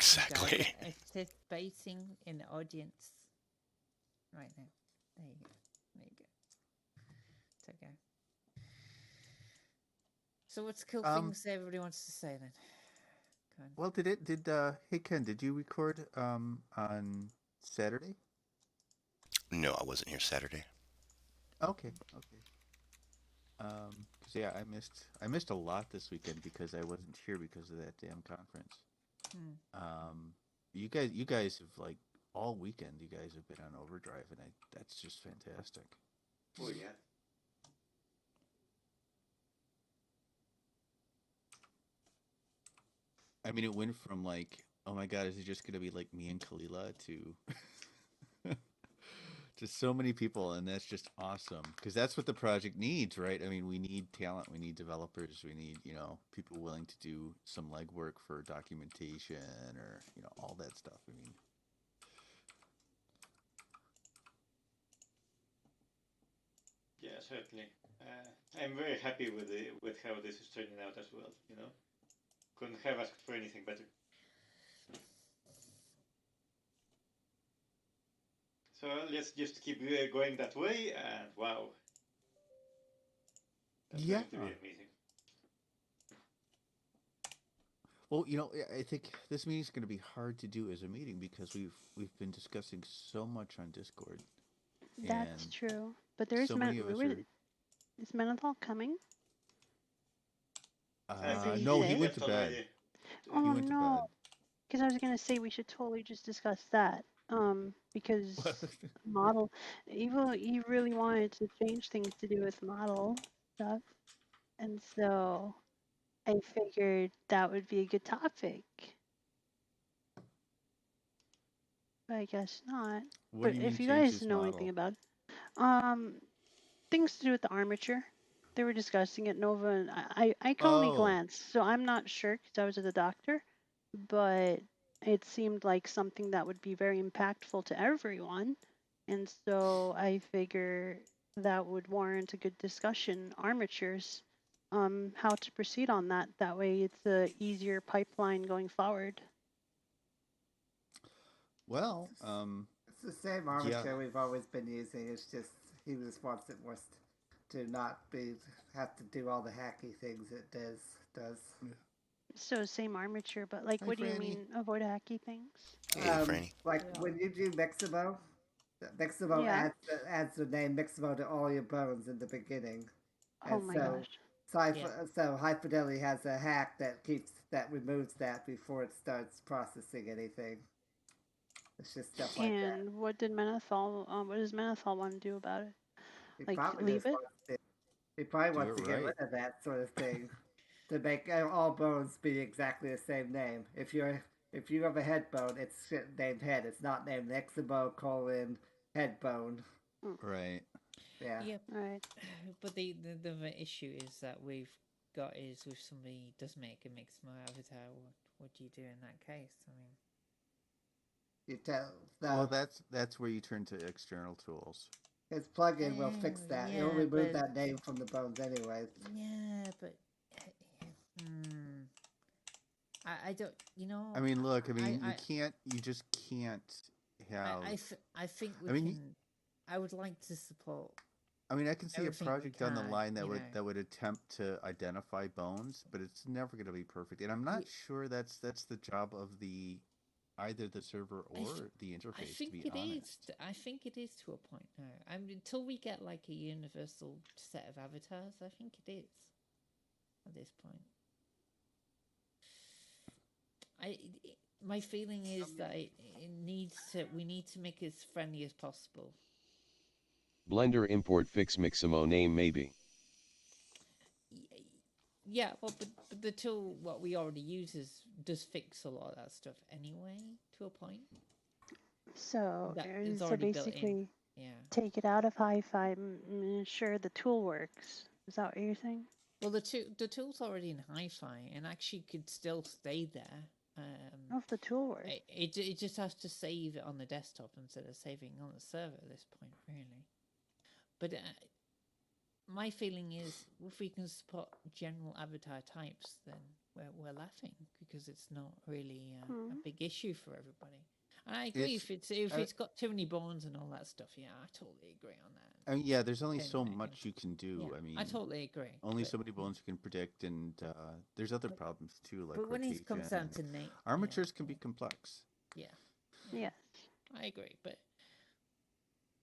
Exactly. Participating in the audience right now. There you go. There you go. It's okay. So what's cool Um, things everybody wants to say then? Go on. well, hey Ken, did you record on Saturday? No, I wasn't here Saturday. Okay, okay. 'Cause yeah, I missed a lot this weekend because I wasn't here because of that damn conference. Hmm. Um, you guys have like all weekend. You guys have been on overdrive, and that's just fantastic. Oh yeah. I mean, it went from like, oh my god, is it just gonna be like me and Kalila to to so many people, and that's just awesome because that's what the project needs, right? I mean, we need talent, we need developers, we need people willing to do some legwork for documentation or all that stuff. I mean, Yeah, certainly. I'm very happy with how this is turning out as well. Couldn't have asked for anything better. So let's just keep going that way, and wow, that's yeah. going to be amazing. Well, I think this meeting is going to be hard to do as a meeting because we've been discussing so much on Discord, That's and true. But there is so many of us are. is Menethol coming? Did he No, he say? went to bed. Already. He Oh went to no, bed. because I was gonna say we should totally just discuss that. Because model, he really wanted to change things to do with model stuff, and so I figured that would be a good topic. But I guess not. What But do you mean if you change guys his know anything model? about it, things to do with the armature. They were discussing it, Nova, and I can only Oh, glance, so I'm not sure because I was at the doctor, but it seemed like something that would be very impactful to everyone. And so I figure that would warrant a good discussion, armatures, how to proceed on that. That way it's a easier pipeline going forward. well, It's the same yeah. armature we've always been using. It's just he just wants it more to not be have to do all the hacky things it does. So same armature, but like, Hi, what do you Franny. mean avoid hacky things? Hey, Franny. Like Yeah. when you do Mixamo, Mixamo Yeah. adds the name Mixamo to all your bones in the beginning, Oh and my so gosh. so High Fidelity has a hack that removes that before it starts processing anything. It's just stuff like that. And what did Menethol, what does Menethol want to do about it? He Like, probably leave just it? wants to. He probably Do wants it to get rid right. of that sort of thing to make all bones be exactly the same name. If you have a head bone, it's named head. It's not named Exabo colon head bone. Right. Yeah. Yep. Right. But the issue is that we've got is if somebody does make a mixed avatar, what do you do in that case? I mean, You tell Well, the that's where you turn to external tools. his plugin will fix that. It'll yeah, remove that name from the bones anyway. yeah, but hmm, I don't, I mean, look. I mean, I you just can't have. I think we I mean, can. I would like to support I mean, I can see a everything we project down the can. line that would attempt to identify bones, but it's never going to be perfect. And I'm not sure that's the job of the either the server or the I interface. To think be it is. honest, I think it is to a point now. I mean, until we get like a universal set of avatars, I think it is at this point. My feeling is that it needs to. We need to make it as friendly as possible. Blender import fix Mixamo name maybe. Yeah, well, but the tool what we already use does fix a lot of that stuff anyway to a point. So, It's so already built in. basically, Yeah. take it out of hi-fi, ensure the tool works. Is that what you're saying? Well, the tool's already in hi-fi and actually could still stay there. Oh, if the tool works. It just has to save it on the desktop instead of saving on the server at this point, really. But my feeling is if we can support general avatar types, then we're laughing because it's not really a big issue for everybody. And I agree if it's got too many bones and all that stuff. Yeah, I totally agree on that. I mean, yeah, there's only so Anyway, much you can do. yeah, I mean, I totally agree. only but, so many bones you can predict, and there's other problems too, like but when it comes rotation down to and Nate, armatures can be complex. yeah, Yes. I agree. But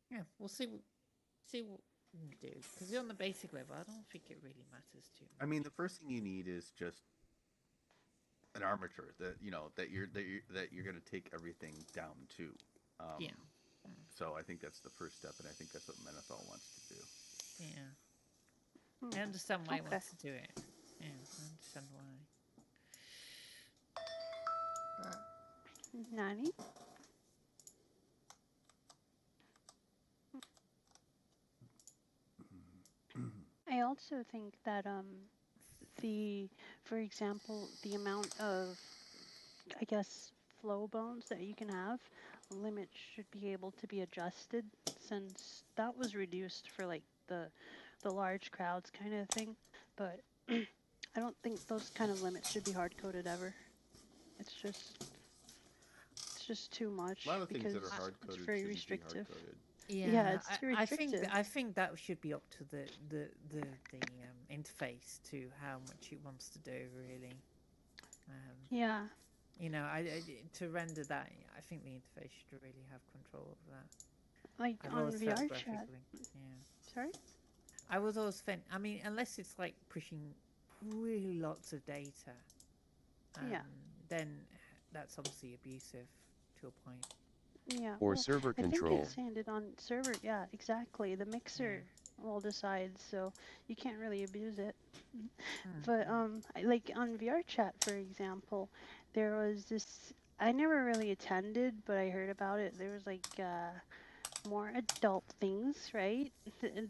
yeah, we'll see what we can do because on the basic level, I don't think it really matters too much. I mean, the first thing you need is just an armature that you're going to take everything down to. Yeah. So I think that's the first step, and I think that's what Menethol wants to do. Yeah. I understand why he Okay. wants to do it. Yeah, I understand why. Nani? I also think that for example, the amount of, I guess, flow bones that you can have, limit should be able to be adjusted since that was reduced for like the large crowds kind of thing. But I don't think those kind of limits should be hard coded ever. It's just too much A lot of things because that are hard it's coded very shouldn't be restrictive. hard coded. Yeah, it's too restrictive. I think that should be up to the interface to how much it wants to do really. Yeah. You know, to render that, I think the interface should really have control of that. Like I've on always felt VR chat. graphically, yeah. Sorry? I was always I mean, unless it's like pushing really lots of data, Yeah. then that's obviously abusive to a point. Yeah. Or server I control. think it's handed on server. Yeah, exactly. The mixer will decide, so you can't really abuse it. But like on VR chat, for example, there was this. I never really attended, but I heard about it. There was like more adult things, right?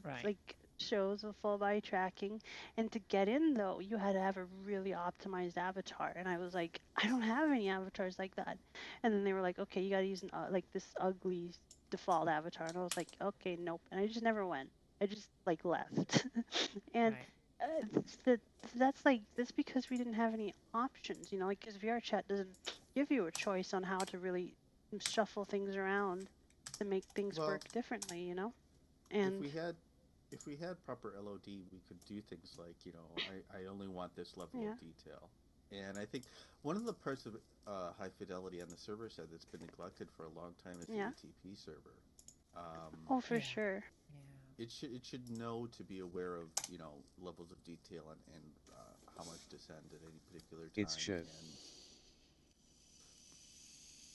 Right. Like shows of full body tracking. And to get in though, you had to have a really optimized avatar. And I was like, I don't have any avatars like that. And then they were like, okay, you got to use like this ugly default avatar. And I was like, okay, nope. And I just never went. I just like left. And Right. that's because we didn't have any options, you know, like because VR chat doesn't give you a choice on how to really shuffle things around to make things Well, work differently, you know. And if we had proper LOD, we could do things like, you know, I only want this level Yeah. of detail. And I think one of the parts of high fidelity on the server side that's been neglected for a long time is the Yeah. ATP server. oh, for Yeah. sure. Yeah. It should know to be aware of, you know, levels of detail and how much to send at any particular time. It should. And,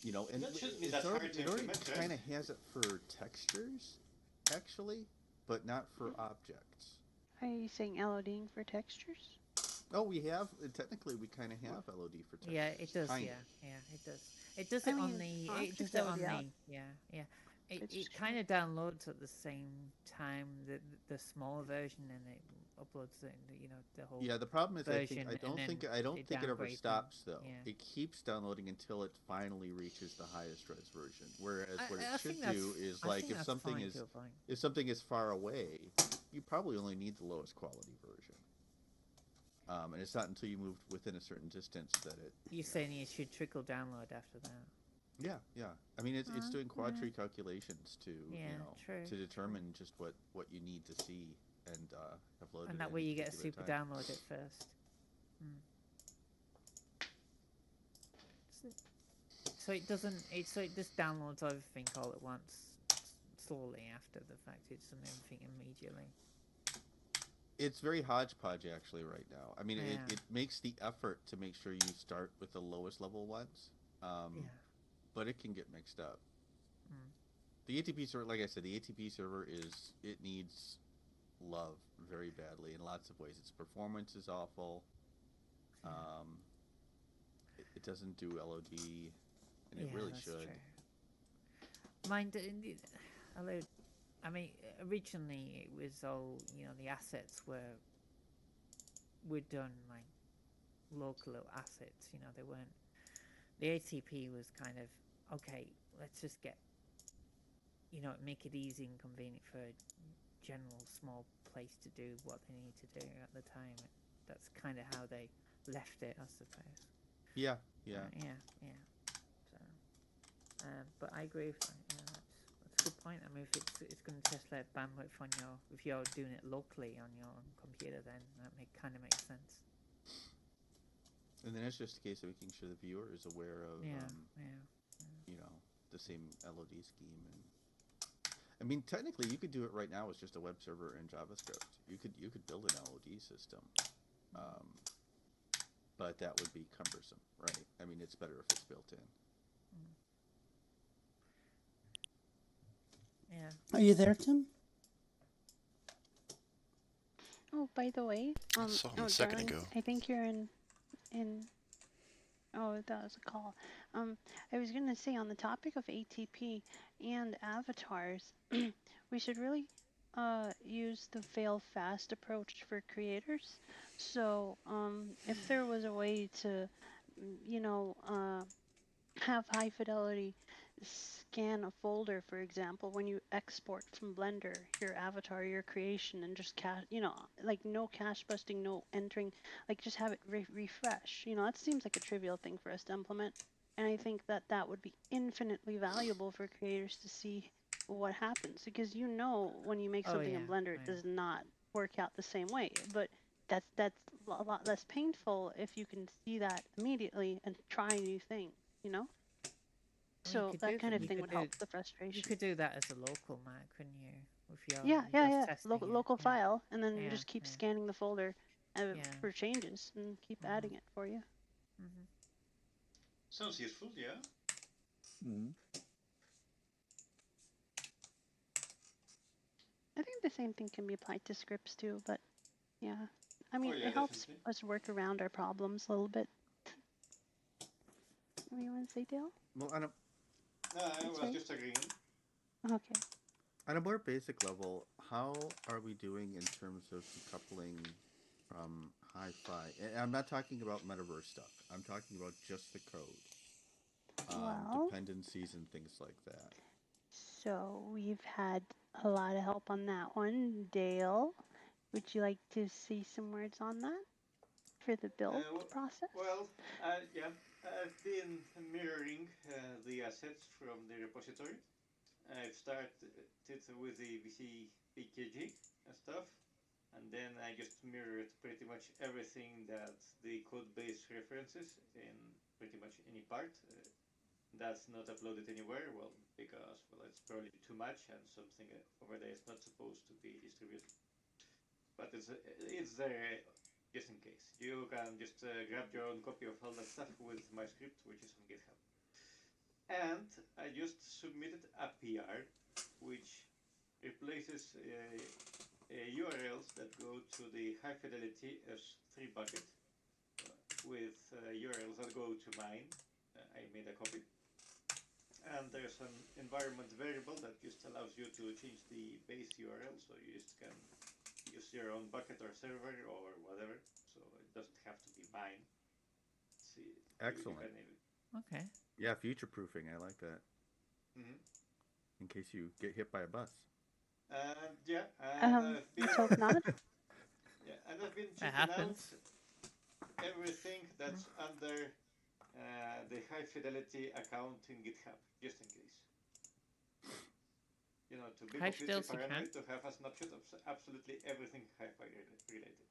you know, and That shouldn't be it that hard already, to implement, right? kind of has it for textures, actually, but not for objects. Are you saying LODing for textures? Oh, we have technically we kind of have LOD for textures. Yeah, it does. Kinda. Yeah, it does. It does I it on mean, the. It object does it on LOD out. the. Yeah. It It's it true. kind of downloads at the same time the smaller version, and it uploads the whole. Yeah, the problem is version, I don't and think then I don't it think it ever downgrades them. stops though. Yeah. It keeps downloading until it finally reaches the highest res version. Whereas what I it should think that's- do is I like think if that's something fine is to a point. if something is far away, you probably only need the lowest quality version. And it's not until you move within a certain distance that it. You're saying it should trickle download after that. Yeah. I mean, it's doing quad tree calculations to Yeah, true. to determine just what you need to see and have loaded. And that at way any you get a particular super time. download at first. So it doesn't. So it just downloads everything all at once, slowly after the fact. It's done everything immediately. It's very hodgepodge actually right now. I mean, Yeah. it makes the effort to make sure you start with the lowest level ones, but it can get mixed up. The ATP server, like I said, the ATP server it needs love very badly in lots of ways. Its performance is awful. It doesn't do LOD, and it really that's should. True. Although, I mean, originally it was all the assets were done like local assets. They weren't. The ATP was kind of okay. Let's just get make it easy and convenient for general small place to do what they need to do at the time. That's kind of how they left it, I suppose. Yeah, yeah. Yeah. So, but I agree with that. Yeah, that's a good point. I mean, if it's going to test less bandwidth on if you're doing it locally on your own computer, then that kind of makes sense. And then it's just a case of making sure the viewer is aware of, Yeah. you know, the same LOD scheme. And I mean, technically, you could do it right now with just a web server and JavaScript. You could build an LOD system, but that would be cumbersome, right? I mean, it's better if it's built in. Yeah. Are you there, Tim? Oh, by the way, I saw him a second darling, ago. I think you're in. Oh, that was a call. I was gonna say on the topic of ATP and avatars, we should really use the fail fast approach for creators. So, if there was a way to, you know, have high fidelity scan a folder, for example, when you export from Blender your avatar, your creation, and just like no cache busting, no entering, like just have it refresh. That seems like a trivial thing for us to implement. And I think that that would be infinitely valuable for creators to see what happens, because when you make something in Blender, it does not work out the same way. But that's a lot less painful if you can see that immediately and try new things. So that kind of thing would help the frustration. You could do that as a local Mac, couldn't you? If Yeah. testing it. Local file, and then Yeah, just keep yeah. scanning the folder Yeah. for changes and keep adding it for you. Sounds useful, yeah. I think the same thing can be applied to scripts too, but yeah. I mean, yeah, it helps definitely. us work around our problems a little bit. What do you want to say, Dale? Well, No, I was right. just agreeing. Okay. on a more basic level, how are we doing in terms of decoupling from hi-fi? And I'm not talking about metaverse stuff. I'm talking about just the code, Well, dependencies and things like that. So we've had a lot of help on that one. Dale, would you like to say some words on that for the build process? Well, yeah, I've been mirroring the assets from the repository. I've started with the VC PKG and stuff, and then I just mirrored pretty much everything that the code base references in pretty much any part. That's not uploaded anywhere, well, because it's probably too much and something over there is not supposed to be distributed. But it's there just in case. You can just grab your own copy of all that stuff with my script, which is on GitHub. And I just submitted a PR, which replaces URLs that go to the high fidelity S3 bucket with URLs that go to mine. I made a copy. And there's an environment variable that just allows you to change the base URL, so you just can use your own bucket or server or whatever, so it doesn't have to be mine. See, excellent. Okay. Yeah, future proofing. I like that. In case you get hit by a bus. Yeah. Let's hope not. Yeah, and I've been checking out everything that's under the high fidelity account in GitHub, just in case. To be completely paranoid, to have a snapshot of absolutely everything hi-fi related.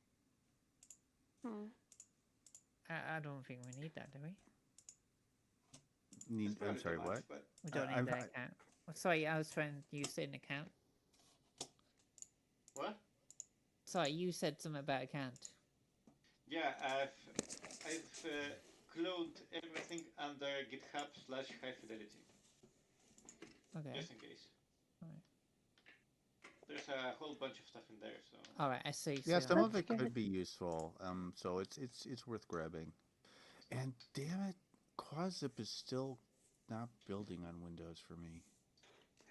I don't think we need that, do we? I'm sorry, what? We don't need that account. Sorry, I was trying to use an account. What? Sorry, you said something about account. Yeah, I've cloned everything under GitHub/high fidelity. Okay. Just in case. Right. There's a whole bunch of stuff in there, so. All right, I see. Yeah, some of it could be useful. So it's worth grabbing. And damn it, Quadzip is still not building on Windows for me.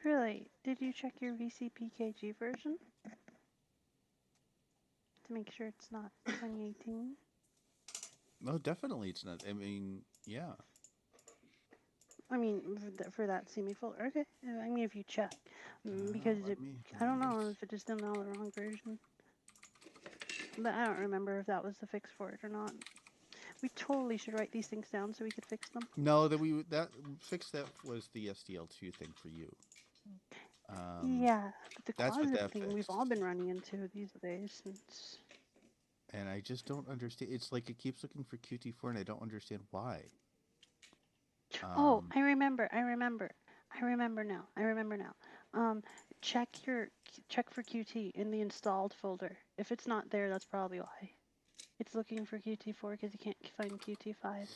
Really? Did you check your VCPKG version to make sure it's not 2018? No, definitely it's not. I mean, yeah. I mean, for that semi-folder. Okay. I mean, if you check, because I don't know if it just didn't know the wrong version. But I don't remember if that was the fix for it or not. We totally should write these things down so we could fix them. No, that fix that was the SDL2 thing for you. Yeah, but the That's what closet that thing we've all fixed. been running into these days. And I just don't understand. It's like it keeps looking for QT4, and I don't understand why. Oh, I remember now. Check for QT in the installed folder. If it's not there, that's probably why. It's looking for QT4 because you can't find QT5.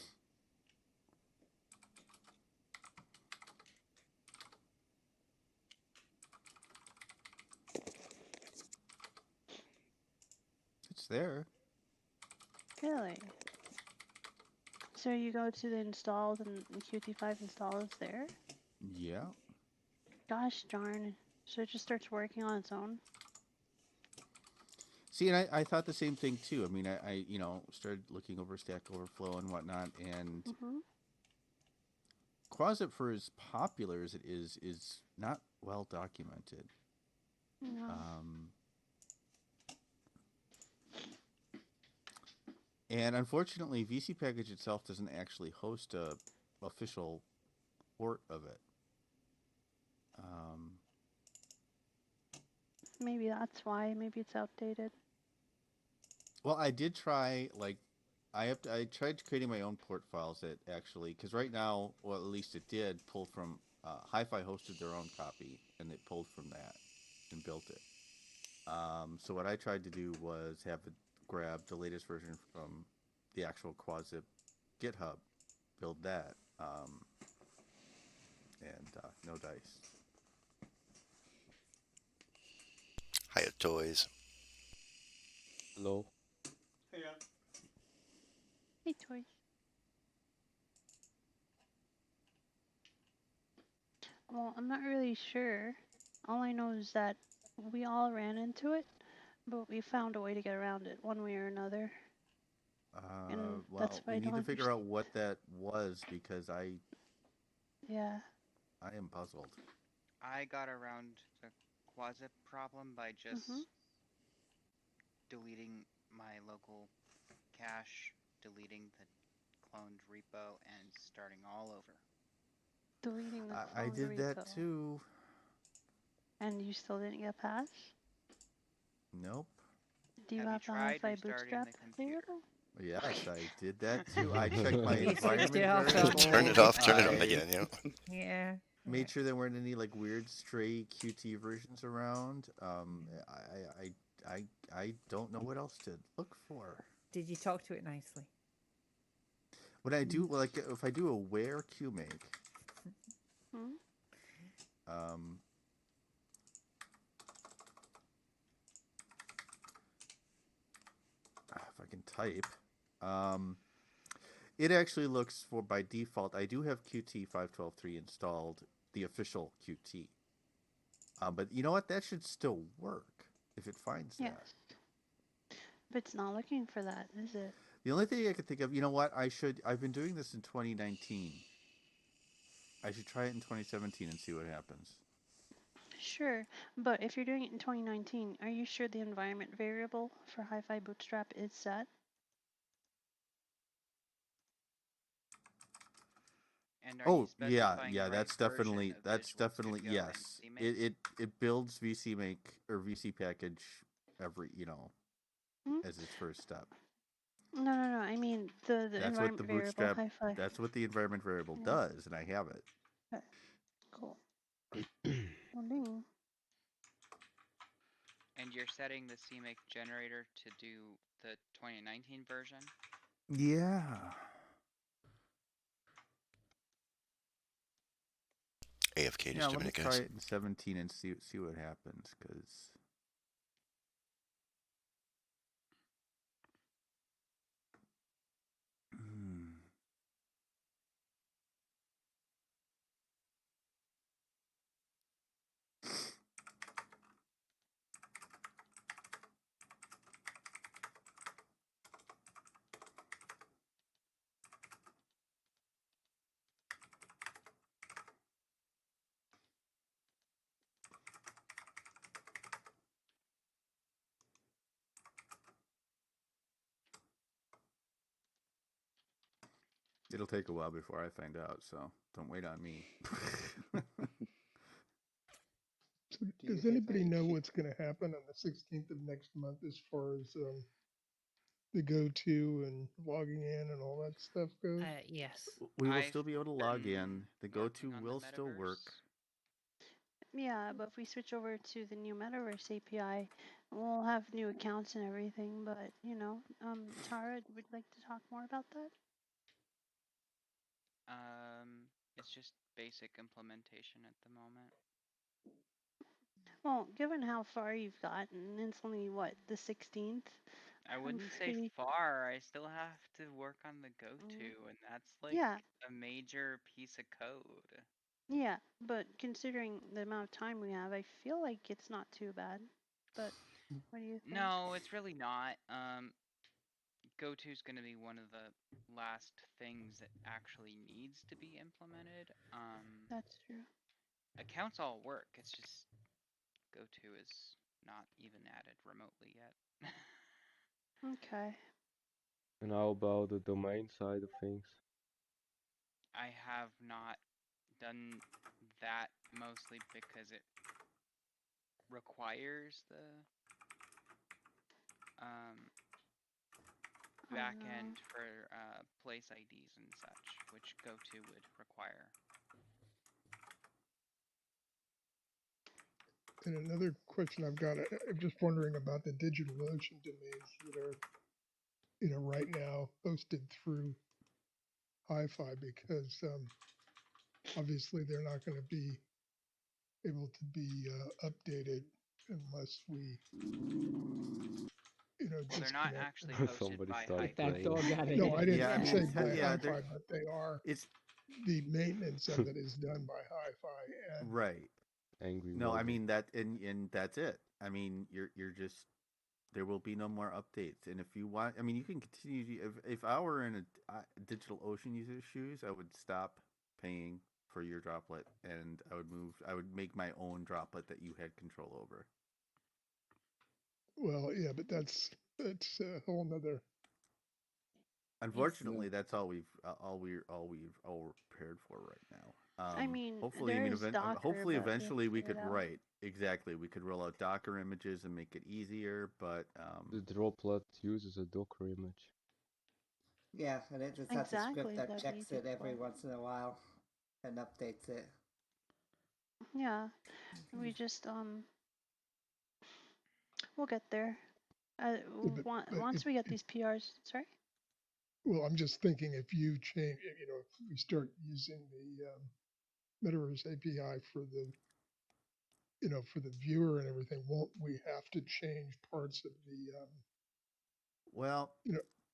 It's there. Really? So you go to the installed and QT5 install is there? Yeah. Gosh darn. So it just starts working on its own? See, and I thought the same thing too. I mean, I started looking over Stack Overflow and whatnot, and Quasit, for as popular as it is not well documented. No. And unfortunately, VC Package itself doesn't actually host a official port of it. Maybe that's why. Maybe it's outdated. Well, I did try, like, I tried creating my own port files that actually, because right now, well, at least it did pull from, Hi-Fi hosted their own copy, and it pulled from that and built it. So what I tried to do was have it grab the latest version from the actual Quasip GitHub, build that, and no dice. Hiya, toys. Hello. Yeah. Hey, toys. Well, I'm not really sure. All I know is that we all ran into it, but we found a way to get around it one way or another. And Well, that's why we I need don't to figure out understand. what that was, because Yeah. I am puzzled. I got around the Quasit problem by just deleting my local cache, deleting the cloned repo, and starting all over. Deleting the I cloned did that repo. too. And you still didn't get past? Nope. Do you Have you have the tried Hi-Fi restarting Bootstrap the computer? available? Yes, I did that too. I checked my You switched environment it off variable. on Turn it off, turn it on I again, you know? Yeah. made sure there weren't any like weird stray QT versions around. I don't know what else to look for. Did you talk to it nicely? When I do, like, if I do a where qmake, if I can type, it actually looks for, by default, I do have Qt 5.12.3 installed, the official Qt. But you know what? That should still work if it finds that. But it's not looking for that, is it? The only thing I could think of, you know what? I've been doing this in 2019. I should try it in 2017 and see what happens. Sure, but if you're doing it in 2019, are you sure the environment variable for Hi-Fi Bootstrap is set? And are you specifying the right that's version definitely of visuals to go in yes. CMake? It builds VCMake or VC package every as its first step. No. I mean the That's what the environment variable bootstrap. Hi-Fi. That's what the environment variable does, and I have it. Okay. Cool. Well, dang. And you're setting the CMake generator to do the 2019 version? Yeah. AFK Yeah, just a let me minute, try guys. it in 17 and see what happens, because It'll take a while before I find out, so don't wait on me. So Do you does have anybody a know key? what's going to happen on the 16th of next month as far as the go-to and logging in and all that stuff goes? Yes. We will I've still be able to log been in. The working go-to on will the still work. metaverse. Yeah, but if we switch over to the new Metaverse API, we'll have new accounts and everything. But Tara would like to talk more about that. It's just basic implementation at the moment. Well, given how far you've gotten, it's only what, the 16th. I wouldn't say pretty- far. I still have to work on the go-to, and that's like Yeah, a major piece of code. yeah, but considering the amount of time we have, I feel like it's not too bad. But what do you think? No, it's really not. Go-to is going to be one of the last things that actually needs to be implemented. That's true. Accounts all work. It's just go-to is not even added remotely yet. Okay. And how about the domain side of things? I have not done that mostly because it requires the back end for place IDs and such, which GoTo would require. And another question I've got, I'm just wondering about the DigitalOcean domains that are, right now hosted through Hi-Fi because obviously they're not going to be able to be updated unless we, Well, they're not disconnect. actually hosted Somebody by started Hi-Fi. Get playing. that dog out of No, here. I didn't Yeah, I Yeah. mean, say by yeah, Hi-Fi, but they are. it's The maintenance of it is done by Hi-Fi, and right. Angry No, I Mobile. mean that, and that's it. I mean, you're just there will be no more updates. And if you want, I mean, you can continue. If I were in a DigitalOcean user's shoes, I would stop paying for your droplet, and I would move. I would make my own droplet that you had control over. well, yeah, but that's a whole nother. Unfortunately, that's all we're prepared for right now. I mean, hopefully, there is Docker, hopefully, but we have eventually to we figure could it out. write exactly. We could roll out Docker images and make it easier, but The droplet uses a Docker image. Yeah, and it just has a Exactly, script that that'd be checks it every difficult. once in a while and updates it. Yeah, we just we'll get there. Yeah, but Once we get these PRs, sorry. well, I'm just thinking if you change, if we start using the Metaverse API for the viewer and everything, won't we have to change parts of the well,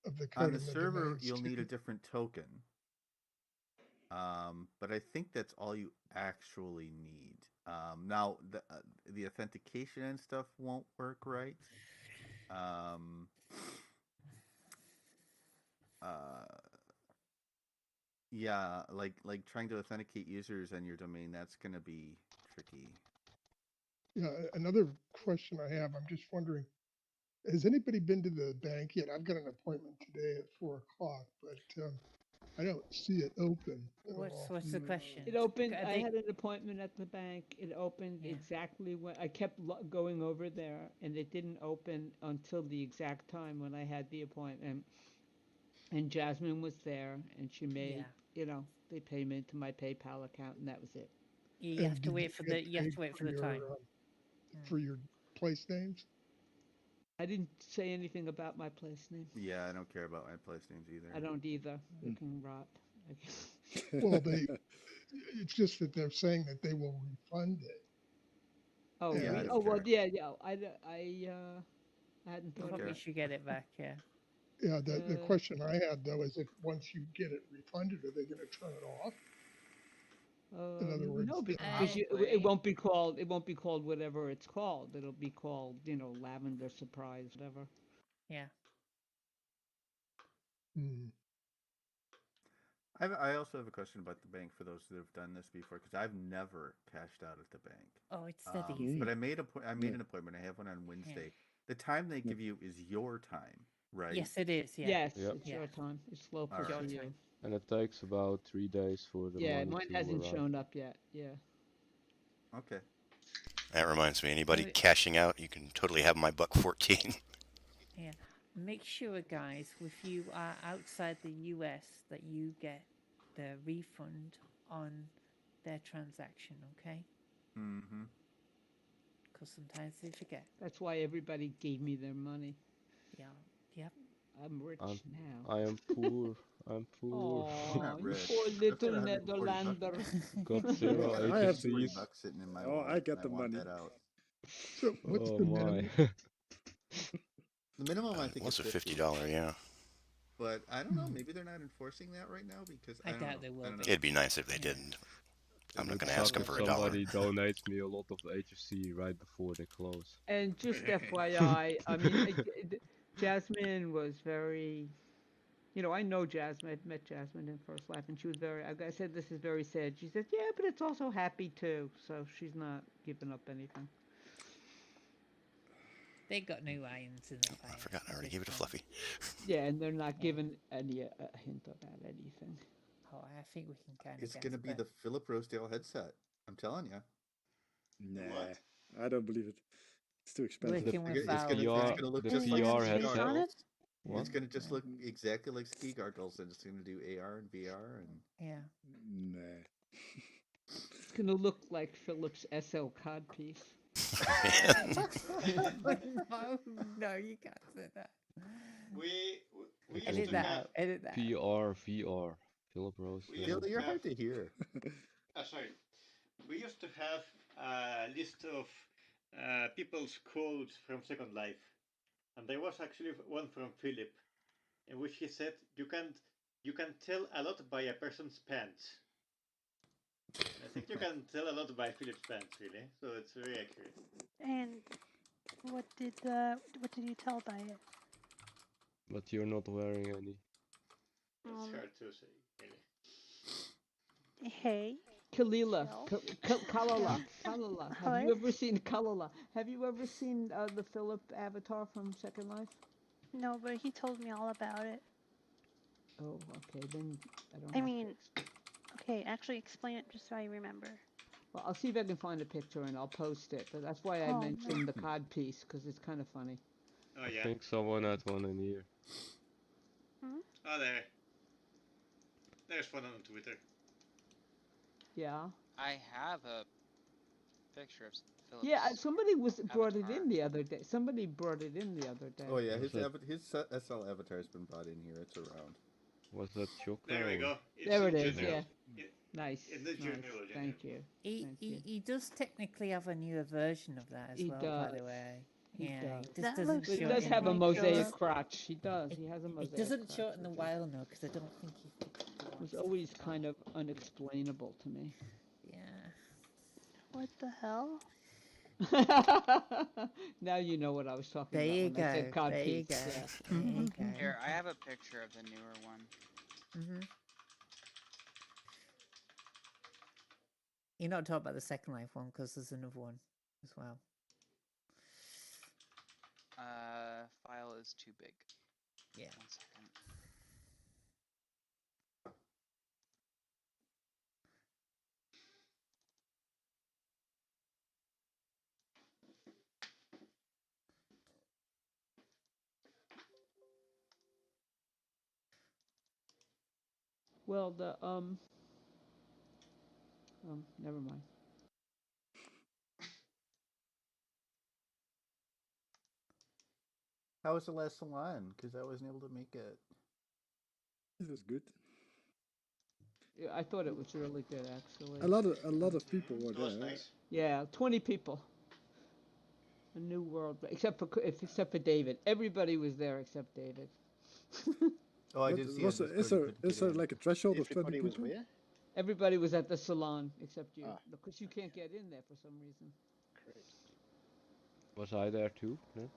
of the on code the in the server domains you'll need a too? different token. But I think that's all you actually need. Now the authentication and stuff won't work right. Yeah, like trying to authenticate users on your domain, that's gonna be tricky. Yeah, another question I have, I'm just wondering, has anybody been to the bank yet? I've got an appointment today at 4 o'clock, but I don't see it open at all. What's the question? It opened. Are I they- had an appointment at the bank. It opened Yeah. exactly when I kept going over there, and it didn't open until the exact time when I had the appointment. And Jasmine was there, and she made, the payment to my PayPal account, and that was it. You And have to did wait for get the. You have paid to wait for the your, time. for your place names? I didn't say anything about my place name. Yeah, I don't care about my place names either. I don't either. It can rot. Well, it's just that they're saying that they will refund it. Oh, Yeah, I don't oh well, care. yeah. I hadn't thought of Probably it. should get it back. Yeah. Yeah, the question I had though is if once you get it refunded, are they going to turn it off? In other words, no, because Probably. it won't be called. It won't be called whatever it's called. It'll be called, Lavender Surprise, whatever. Yeah. I also have a question about the bank for those that have done this before, because I've never cashed out at the bank. Oh, it's that easy. But I made an appointment. I have one on Wednesday. The time they give you is your time. right? Yes, it is. Yeah. Yes, Yep. it's Yeah. your time. It's local All for right. you. time. And it takes about 3 days for the Yeah, money mine to hasn't arrive. shown up yet. Yeah. Okay. That reminds me, anybody Well, cashing out, you can totally have my buck 14. yeah. Make sure, guys, if you are outside the US, that you get the refund on their transaction, okay? Mm-hmm. Because sometimes they forget. That's why everybody gave me their money. Yeah. Yep. I'm rich I'm, now. I am poor. I'm poor. You're Oh, not you rich. poor I've little got 140 bucks. Netherlander. Got Oh, zero I have. 40 HFCs. bucks sitting in my Oh, wallet. I get I the want money. that out. So what's Oh the my. minimum? The minimum I It think was is a 50. $50, yeah. But I don't know. Maybe they're not enforcing that right now because I I don't doubt know. they I will don't know. be. It'd be nice if they Yeah. didn't. It I'm not would going to ask suck them if for $1. somebody donates me a lot of HFC right before they close. And just FYI, I mean, Jasmine was very, I know Jasmine. I've met Jasmine in First Life, and she was very. I said this is very sad. She said, yeah, but it's also happy too. So she's not giving up anything. They got no irons in the Oh, fire. I forgot. I at already this gave it to point. Fluffy. Yeah, and they're not Yeah. giving any hint about anything. Oh, I think we can kind of It's guess. going to be the Philip Rosedale headset. I'm telling you. Nah, I don't believe it. It's too expensive. Working with It's Valve, gonna right? look the just Anything like has VR ski space headset. on it? goggles. What? It's gonna just Yeah. look exactly like ski goggles, and it's gonna do AR and VR and. Yeah. Nah. It's gonna look like Philip's SL codpiece. No, you can't say that. We used Edit to that have out. Edit that out. VR. Philip Rose. we used Phil, to you're have hard to hear. sorry. We used to have a list of people's quotes from Second Life, and there was actually one from Philip, in which he said, "You can tell a lot by a person's pants." And I think you can tell a lot by Philip's pants, really. So it's very accurate. And what did you tell by it? But you're not wearing any. It's hard to say, really. Hey, Kalila, Kalala, Chill. Kalala. Have What? you ever seen Kalala? Have you ever seen the Philip avatar from Second Life? No, but he told me all about it. Oh, okay. Then I don't. I have mean, to okay, actually explain it just so I remember. Well, I'll see if I can find a picture and I'll post it. But that's why I Oh, mentioned the cod piece because it's kind of funny. Oh I yeah. think someone had one in here. Oh there. There's one on Twitter. Yeah. I have a picture of Philip's. Yeah, somebody brought it avatar. in the other day. Somebody brought it in the other day. Oh yeah, his Was SL avatar has been brought in here. It's around. Was that Chokra? There we go. It's There it in is. general. Yeah. Nice. In the Nice. general. Thank you. Thank you. He does technically have a newer version of that as He well, by the does. way. He Yeah, does. he just That doesn't looks But show it it does in have a the mosaic videos. crotch. He does. He has a mosaic It doesn't crotch. show it in the wild now because I don't think he It was always kind of unexplainable to me. Yeah. What the hell? Now you know what I was talking There about you when I said go. cod There you piece. go. Yeah. There you go. Here, I have a picture of the newer one. You're not talking about the Second Life one because there's another one as well. File is too big. Yeah. 1 second. Well, never mind. How was the last salon? Because I wasn't able to make it. It was good. Yeah, I thought it was really good, actually. A lot of people were It was there. nice. Yeah, 20 people. A new world, except for David. Everybody was there except David. Oh, I But did see. is there like a threshold of 20 Everybody was people? where? Everybody was at the salon except you, Ah. because you can't get in there for some reason. Great. Was I there too? No?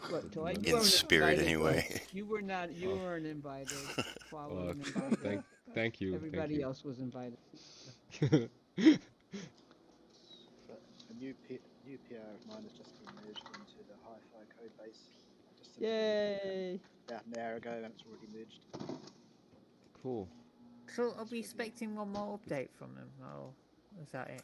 What, Joy? In You weren't spirit, invited. anyway. You were not. You Oh. weren't invited. Paul Oh, wasn't invited. thank you. Everybody else was invited. So a new PR of mine has just been merged into the hi-fi code base. I just Yay! Yeah, there we go, and it's already merged. Cool. So are we expecting one more update from them, or is that it?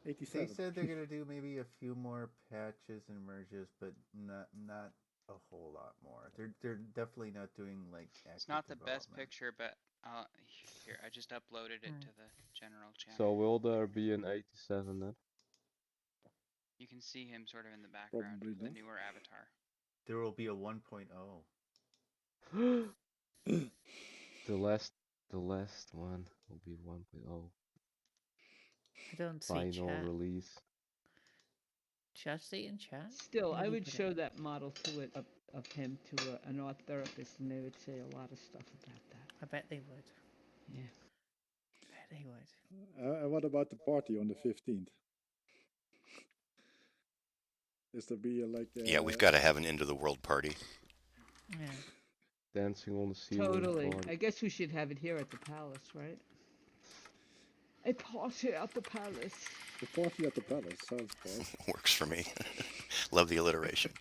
They 87. said they're gonna do maybe a few more patches and merges, but not a whole lot more. They're definitely not doing like active It's not the best development. picture, but here, I just uploaded it to the general channel. So will there be an 87 then? You can see him sort of in the background, Probably the not. newer avatar. There will be a 1.0. The last one will be 1.0 I don't see final chat. release. Chat, see in chat? Still, I Maybe would put it- show that model to it of him to an art therapist, and they would say a lot of stuff about that. I bet they would. Yeah. I bet they would. And what about the party on the 15th? Is there be like? Yeah, we've got to have an end of the world party. Yeah. Dancing on the ceiling. Totally. party. I guess we should have it here at the palace, right? A party at the palace. The party at the palace sounds fun. Works for me. Love the alliteration.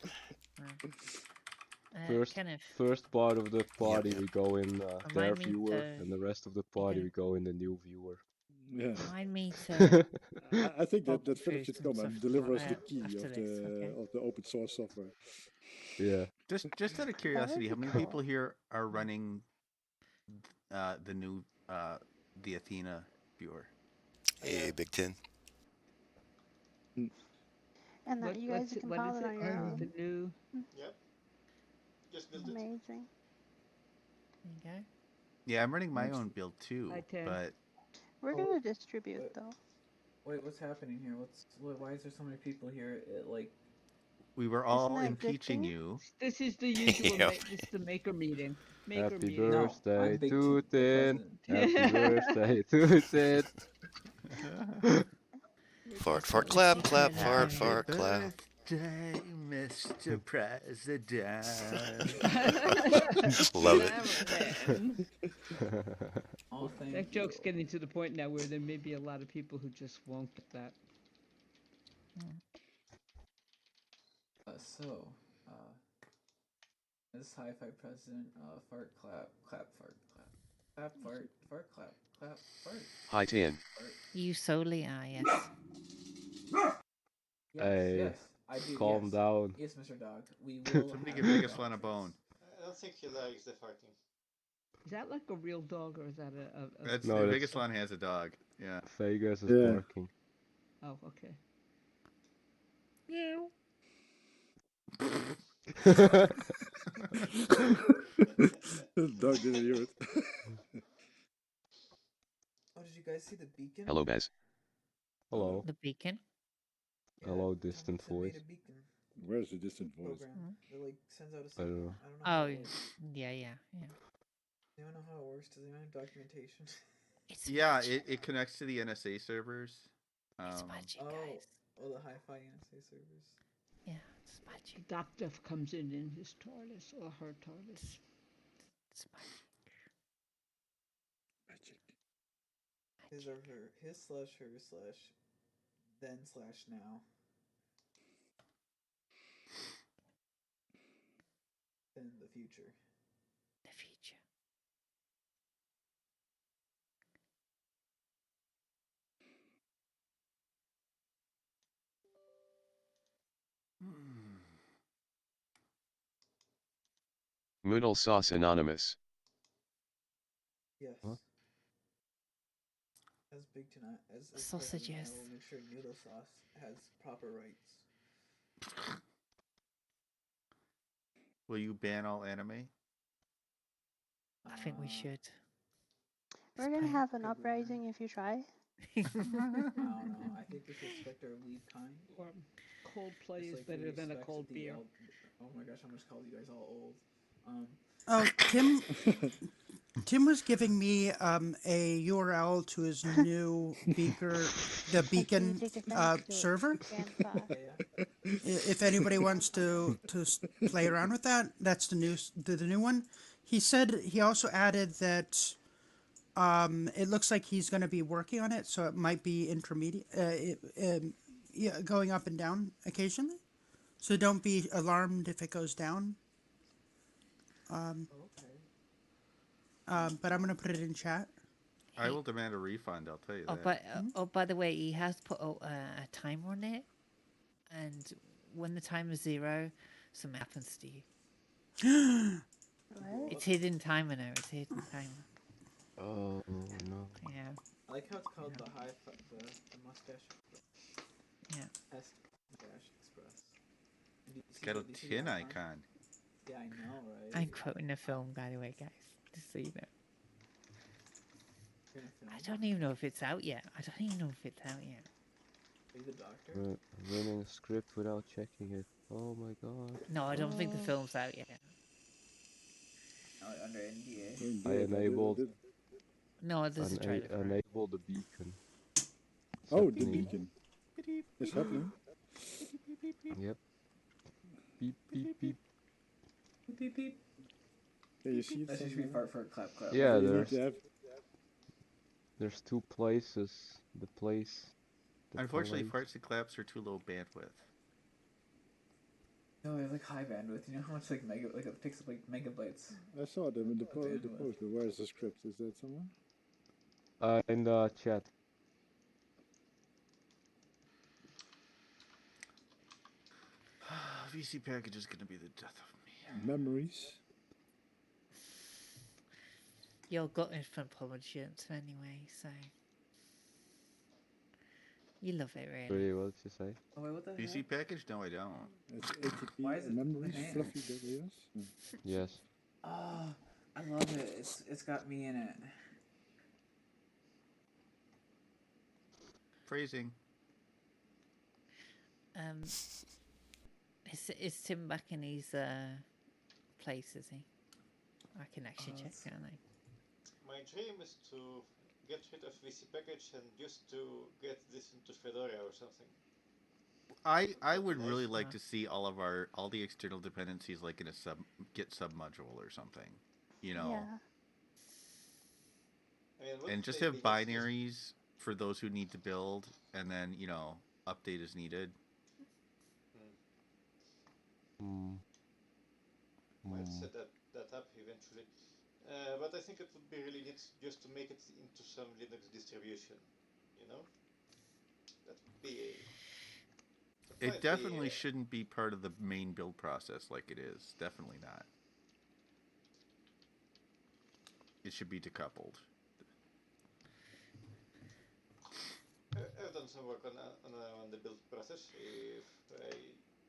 Kenneth, First part of the party yep. we go in their Remind me viewer, to- and the rest of the party we go in the new viewer. Yeah. remind me to. I think Bob that Philip through should some come and stuff deliver us the after key this, okay? of the open source software. Yeah. Just out of curiosity, how be many cool. people here are running the new the Athena viewer? Hey, Big Ten. And that you guys can what follow is it it? on your own. The new. Yep. Just built it. Amazing. There you go. Yeah, I'm running my Nice. own build too, Hi, Tim. but We're Oh, gonna distribute wait. though. Wait, what's happening here? Why is there so many people here? we were all that a good impeaching thing? you. This is the usual. Yep. This is the maker meeting. Maker Happy meeting. No, birthday I'm Big to T, the Tin. president. Happy birthday to Tin. Fart, fart, What was clap, he clap, doing fart, that fart, clap. Birthday, Mr. President. Love it. Oh, thank That joke's you. getting to the point now where there may be a lot of people who just won't get that. As hi-fi president, fart, clap, clap, fart, clap, clap, fart, fart, clap, clap, fart. Hi Tin. Fart. You solely are, yes. Yes, Hey, yes, I do. calm yes. down. Yes, Mr. Dog. We will. Somebody have give a Biggest dog One a face. bone. I don't think he likes the farting. Is that like a real dog or is that a That's No, the that's- Biggest One has a dog. Yeah. Vegas is Yeah. barking. Oh, okay. Meow. Dog didn't hear it. Oh, did you guys see the beacon? Hello Bez. Hello. The beacon. Yeah, Hello, Tom distant Hudson made voice. a beacon Where's the distant voice? program that like sends out a I signal. don't know. I don't know how Oh, it works. yeah. Does anyone know how it works? Does anyone have documentation? It's Yeah, magic. it connects to the NSA servers. It's magic, guys. Oh, the hi-fi NSA servers. Yeah, it's magic. Doctor comes in his TARDIS or her TARDIS. It's magic. Magic. His or her, his slash her slash then slash now. Then the future. The future. Moodle Sauce Anonymous. Yes. What? As big tonight as Sausages. president, I will make sure noodle sauce has proper rights. Will you ban all anime? I think we should. We're gonna have an uprising if you try. I don't know. I think we should respect our lead kind. Or cold play Just is like we better than a respect cold the beer. Oh my gosh, I almost called you guys all old. Oh, Tim was giving me a URL to his new the Beacon server. If anybody wants to play around with that, that's the new one. He said he also added that it looks like he's going to be working on it, so it might be intermediate, going up and down occasionally. So don't be alarmed if it goes down. Um, Okay. but I'm gonna put it in chat. I will demand a refund. I'll tell you Oh, that. but by the way, he has put a timer on it, and when the timer's 0, something happens to you. What? It's hidden timer now. It's hidden timer. Oh no. Yeah. I like how it's called the the mustache Yeah. S dash express. And It's got a do you see the tin icon. Yeah, I know, right? I'm quoting the film, by the way, guys. Just so you know. You're gonna film? I don't even know if it's out yet. I don't even know if it's out yet. Are you the doctor? Running a script without checking it. Oh my god. No, I don't think the film's out yet. No, under NDA. I enabled No, there's a trailer for it. enable the beacon. It's Oh, the happening. beacon. It's happening. Yep. Beep beep beep. Beep beep beep. Yeah, you see it That's just somewhere? fart clap clap. Yeah, So you need to have. there's 2 places. The place. The Unfortunately, place. farts and claps are too low bandwidth. No, we have like high bandwidth. You know how much like it takes up like megabytes. I saw them in the bandwidth. post, but where is the script? Is that somewhere? In the chat. VC package is gonna be the death of me. Memories. You're gutted from Publishers anyway, so you love it, really. Sorry, what did you say? Oh wait, what the VC heck? package? No, I don't. It's ATP. Why is it Memories. bananas? Fluffy WS. Yes. Oh, I love it. It's got me in it. Phrasing. Is Tim back in his place? Is he? I can actually check, can't I? My dream is to get rid of VC package and just to get this into Fedora or something. I would really like to see all the external dependencies like in a Git submodule or something, you know. Yeah. I mean, And just have binaries for those who need to build, and then update as needed. Might set that up eventually, but I think it would be really neat just to make it into some Linux distribution. That would be. It definitely shouldn't be part of the main build process like it is. Definitely not. It should be decoupled. I've done some work on the build process. If I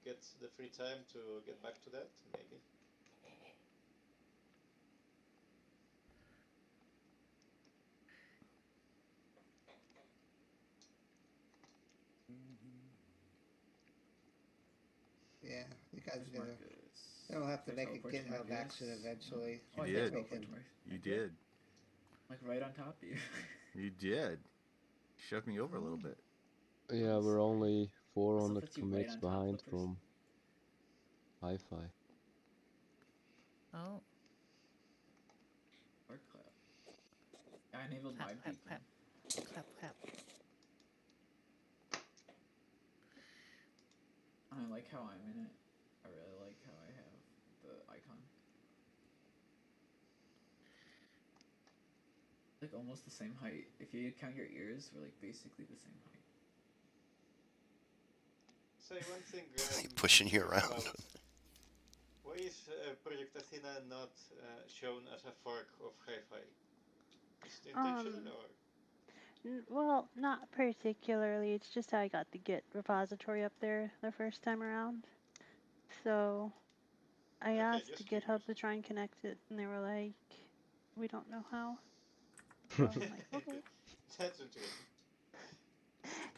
get the free time to get back to that, maybe. Yeah, you guys are gonna. They'll have to make a GitHub action eventually. You did. You did. Like right on top of you. You did. Shoved me over a little bit. Yeah, we're only 400 puts you right commits on top, behind flippers. from Hi-Fi. Oh. Or clap. I enabled my Clap, beacon. clap, clap, clap. I like how I'm in it. I really like how I have the icon. Like almost the same height. If you count your ears, we're like basically the same height. Say one thing. Pushing you around. Why is Project Athena not shown as a fork of Hi-Fi? Is it intentional or? Well, not particularly. It's just how I got the Git repository up there the first time around. So I asked GitHub to try and connect it, and they were like, "We don't know how." So I'm like, okay. That's interesting.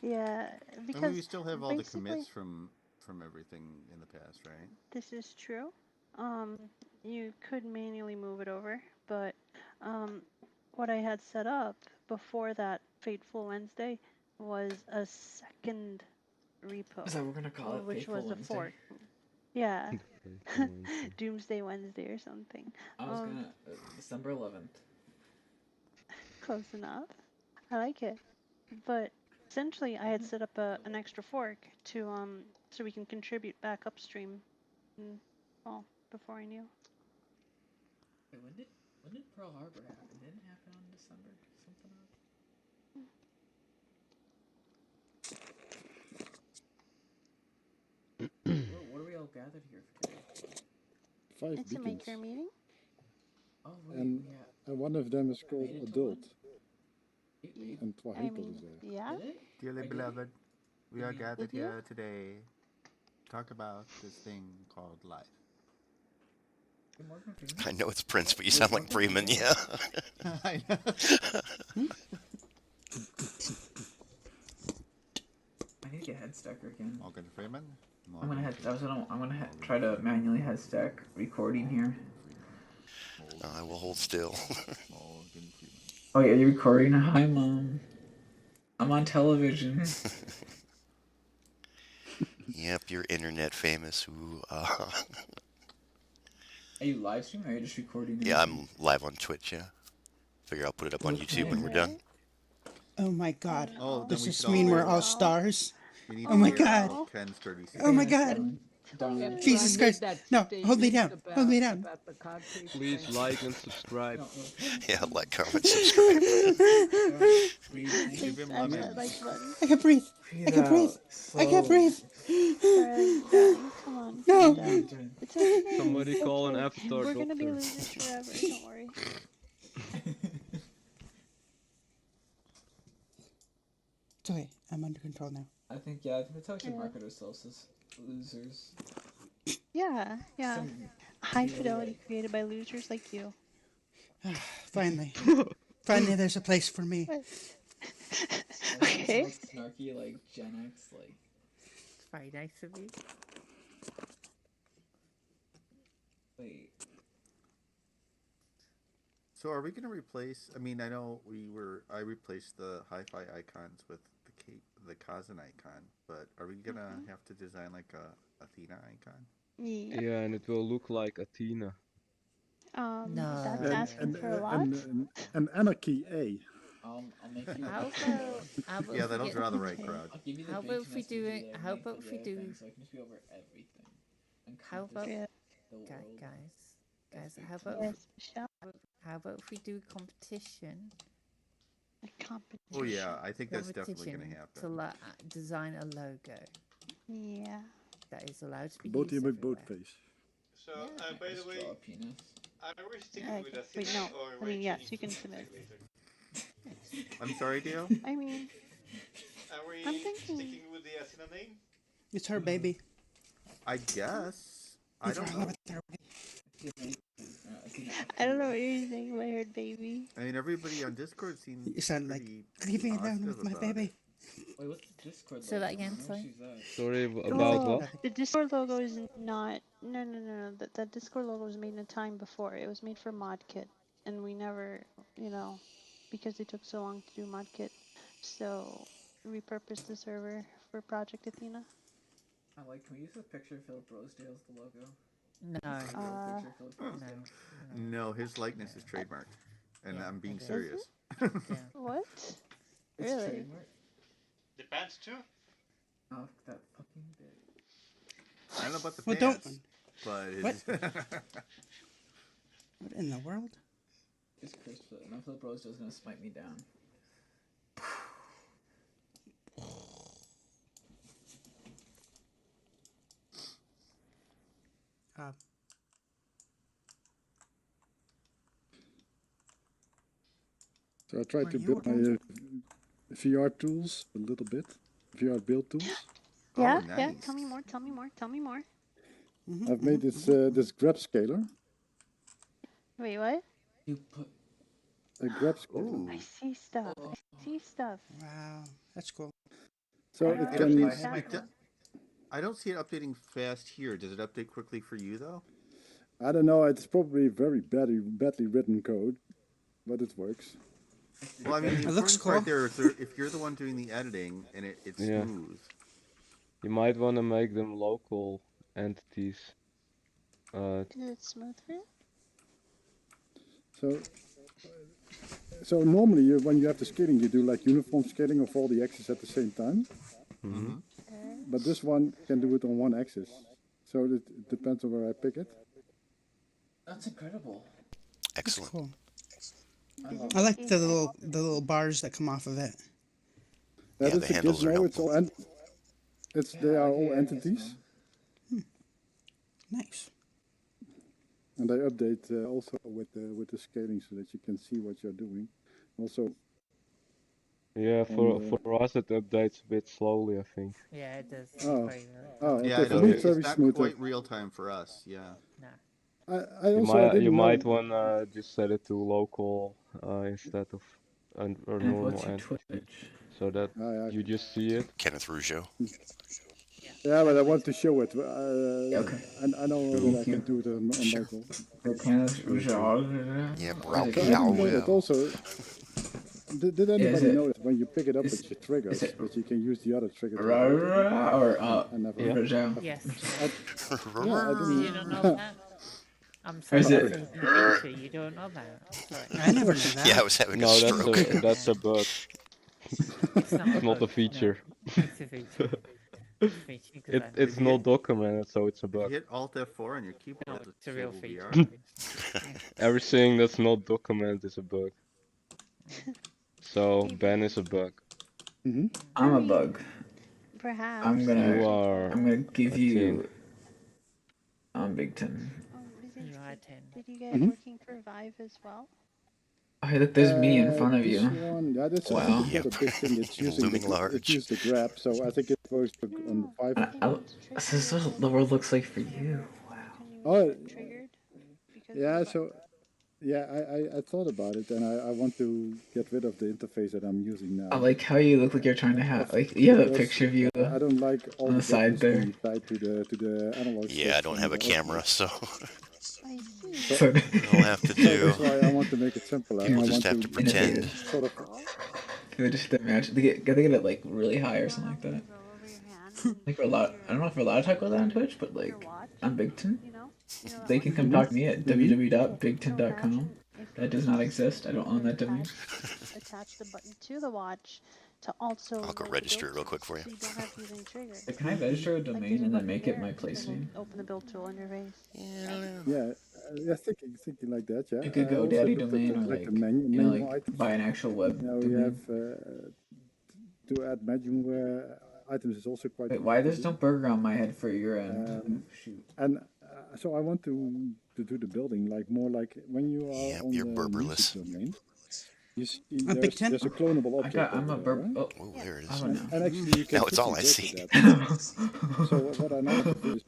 Yeah, because I mean, we still have all the basically- commits from everything in the past, right? This is true. You could manually move it over, but what I had set up before that fateful Wednesday was a second repo. Is that what we're gonna call it? Which Fateful was a Wednesday? fork. Yeah. Fateful Wednesday. Doomsday Wednesday or something. I was gonna December 11th. Close enough. I like it. But essentially, I had set up an extra fork to so we can contribute back upstream. Well, before I knew. Wait, when did Pearl Harbor happen? Didn't it happen on December something else? What are we all gathered here for today? 5 It's a beacons. maker meeting. Oh wait, And, yeah. and one of them is called Made it to Adult. one? And I Twahito mean, is there. yeah. Did it? Dearly I did? beloved, we are Did gathered you? here today to talk about this thing called life. Hey, Morgan Freeman? I know it's Prince, but you Wait, sound like Morgan Freeman, Freeman? yeah. I know. I need to get head stacker again. Morgan Freeman. I'm gonna Morgan try to manually head stack recording here. I will hold still. Morgan Freeman. Oh yeah, you're recording? Hi mom. I'm on television. Yep, you're internet famous. Ooh, Are you live streaming or are you just recording? Yeah, I'm live on Twitch, yeah. Figure I'll put it up on YouTube when we're done. Oh my god. Oh, then Does we this should all mean we're hear all it. stars? We need Oh to my hear god. all Ken's 36. Oh my Yes, god. darling. Jesus I Christ. made that No, hold me statement down. Hold me down. about the concrete Please thing. like and subscribe. Yeah, like, comment, subscribe. Give him Smash lemons. that like button. I can't breathe. I can't breathe. I can't breathe. Darling, come on. No. calm down. It's okay. Somebody It's call an okay. F-star We're gonna be doctor. losers forever. Don't worry. It's okay. I'm under control now. I think that's how we should market ourselves as losers. Yeah, yeah. High fidelity created by losers like you. Finally. Finally, there's a place for me. Okay. Like snarky, like Gen X, like. It's very nice of you. Wait. So are we going to replace? I mean, I know I replaced the hi-fi icons with the Kazan icon, but are we going to have to design like a Athena icon? Yeah. Yeah, and it will look like Athena. No. That's asking for a lot. And Anarchy A. I'll make you. How about Yeah, if we that'll get- draw the right crowd. I'll give you the How big about if we connections do to it? the How make about the if we red do? thing, so I can just be over everything. How about Yeah. the world. guys? How about Yes, Michelle. how about if we do a competition? A competition. Oh yeah, I think that's definitely going to Competition happen. to design a logo Yeah. that is allowed to be Both used him with both everywhere. face. So, by the way, Draw a penis. are we sticking with Athena Wait, no. or I we're mean, yes, changing you can to something submit. later? I'm sorry, Dio? I mean, Are we I'm thinking- sticking with the Athena name? It's her baby. I guess. I Leave her don't alone know. with her baby. I don't know what you're saying, but I heard baby. I mean, everybody on Discord seems You sound like, pretty leave me alone positive with my about baby. it. Wait, what's the Discord? Say that logo? again, I know sorry. she's that. Sorry, about Oh, what? the Discord logo is not. No. The Discord logo was made in a time before. It was made for ModKit, and we never, because it took so long to do ModKit, so repurposed the server for Project Athena. Can we use a picture of Philip Rosedale as the logo? No. Picture of Philip Rosedale. No, his likeness is trademarked, and Yeah, I'm being it is. serious. Yeah. What? It's Really? trademark? The pants too? Oh, that fucking bitch. I don't know about the Well, pants, but What? it's What in the world? It's Chris, now Philip Rosedale's gonna smite me down. So I tried Were to you build my working VR tools a little bit. VR build tools. Yeah, Oh, yeah. nice. Tell me more. Tell me more. Tell me more. I've made this grab scaler. Wait, what? You put. A grab scaler. Ooh. I see stuff. I see stuff. Wow, that's cool. So I it don't It can. understand updates, I don't see it updating fast here. Does it update quickly for you though? I don't know. It's probably very badly written code, but it works. Well, I mean, the It looks important part cool. there is if you're the one doing the editing and it's Yeah. smooth. You might want to make them local entities. Is it smooth for you? So normally when you have the scaling, you do like uniform scaling of all the axes at the same time. Mm-hmm. But this one can do it on one axis. So it depends on where I pick it. That's incredible. That's Excellent. cool. Did I you like see the that? little bars that come off of it. That Yeah, is the a handles are gizmo. helpful. They are all entities, Nice. and I update also with the scaling so that you can see what you're doing. Also, Yeah, on for us it updates a bit slowly, I think. Yeah, it does. oh, Very, very oh, Yeah, okay. I For know me, So it's it's very not smooth. quite real time for us. Yeah. nah. I also I you didn't might know. wanna just set it to local instead of or And what's normal your entity, Twitch? so that Yeah, you just see it. Kenneth Rougeau. yeah, but I want to show it, Yeah, okay. and I know that True. I can do it on Sure. local. The Canada's Okay. Yeah, Or is it So I didn't know Canada? that also. Did Is anybody know it that when you pick it up is with your is triggers, it that you can use the other trigger to rotate it? Rara or I never. Yeah. Rajao? Yes. Yeah, I Did you not know didn't. that? I'm Or is sorry, it it's a hidden feature. You don't know that. I'm sorry. I never knew Yeah, I that. was having a No, stroke. that's a bug. It's not It's a not a bug. feature. No, it's a feature. It's a feature because I know It's If you not hit documented, so it's a if you bug. hit Alt F4 on your keyboard, No, it'll it's a say real who we feature. are. Everything that's not documented is a bug. So Ben is a bug. Mm-hmm. I'm I a mean, bug. perhaps. I'm You gonna are I'm gonna give a you 10. Big Ten. Oh, it was You are interesting. 10. Did you get Mm-hmm. working for Vive as well? Oh, hey, look, there's me in front of This you. one, yeah, that's I think Wow. it's not a big thing. It's using Looming it large. used the grab, so I think it works on the No, 5. I, it I, means this is trigger what the world looks like for you. Wow. Can you Oh, insert triggered? Because yeah. of So yeah, I thought about it, and I want to get rid of the interface that I'm using I now. like how you look like you're trying to have like you have a Because picture of you I don't like all on the the side buttons there. being tied to the analog Yeah, I sticks don't and have the a camera, outputs. so I see. So what I'll have to So do, that's why I want to make it simpler. people I just want have to to pretend. innovative. sort of. They just imagine they get it like really high or something like that. Like we're allowed. I don't know if we're allowed to talk about that on Twitch, but like on Big Ten, they can come talk to me at www.bigten.com. That does not exist. I don't own that domain. Attach the button to the watch to also I'll go load the register it build real tool, quick for you. so you don't have to use any trigger. Like, can I register a Like there's domain a and then button make it there my to place then name? open the build tool interface. Yeah, I don't know. Yeah, thinking like that. Yeah, You could I also GoDaddy looked domain at or like the like menu like items. buy an actual web Now we domain. have to add menu items is also quite Wait, easy why to there's do. no burger on my head for your end? Shoot. And so I want to do the building like more like when you are Yep, on you're the music burberless. domain. You see, Big Ten? there's a clonable object I'm over a there, burp. right? Oh, Oh, there it I is. don't know. And actually, you can Now it's all I quickly see. go to that. So what I now want to do is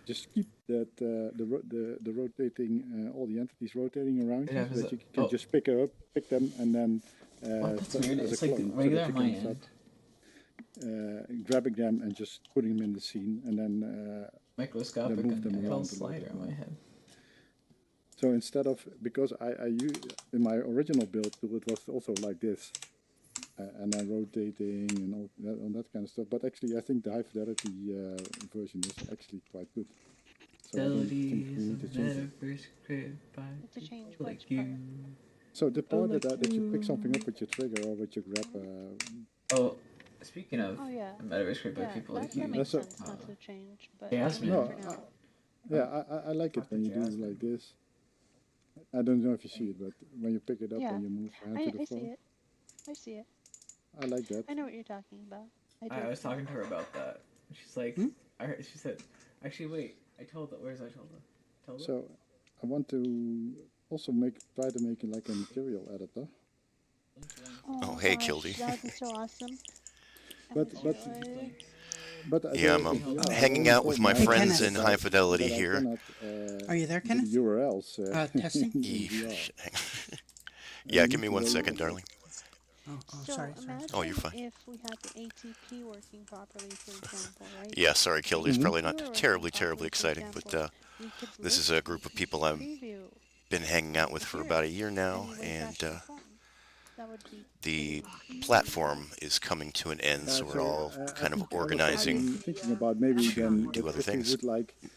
just keep that the rotating all the entities rotating around you, Yeah, so that you it, can oh, just pick them, and then well, that's start weird. as a It's like clone, so regular that on you my can start end. grabbing them and just putting them in the scene, and then Microscopic move them and a around tall a little slider bit on my more. head. So instead of, because I use, in my original build tool, it was also like this, and then rotating and all that kind of stuff. But actually, I think the high fidelity version is actually quite good. So I don't think we need to change it. To change like which part? So the part that you pick something up with your trigger or with your grab. Oh, speaking of Oh yeah. metaverse created by Yeah, people that, like that you, makes so- sense not to change, but Jasmine. No, for now. yeah, I like it when you do it like this. I don't know if you see it, but when you pick it up Yeah. and you move your hand to the I see front, it. I see it. I like that. I know what you're talking about. I do. I was talking to her about that. She's like, I heard, she said, actually, wait, I told her, where's I told her? Told her? So I want to also try to make it like a material editor. Oh, hey, gosh, Kildy. that would be so awesome. I But wish but it would. but Yeah, I'm hanging out with my Hey, friends Kenneth. in high fidelity here. Are you there, Kenneth? The URLs. Testing? in Yeesh. VR. Yeah, I give need me to 1 load second, it. darling. Oh, So sorry. imagine Oh, you're fine. if we had the ATP working properly, for example, right? Yeah, sorry, Kildy. It's probably If we not were working terribly properly, for exciting, but example, we could this is list a group of people I've preview been hanging out with for about a year now, anyway and back to the phone. That would be the platform is coming to an end, so we're all I kind of think I was organizing thinking about maybe to then do that other if we things. would like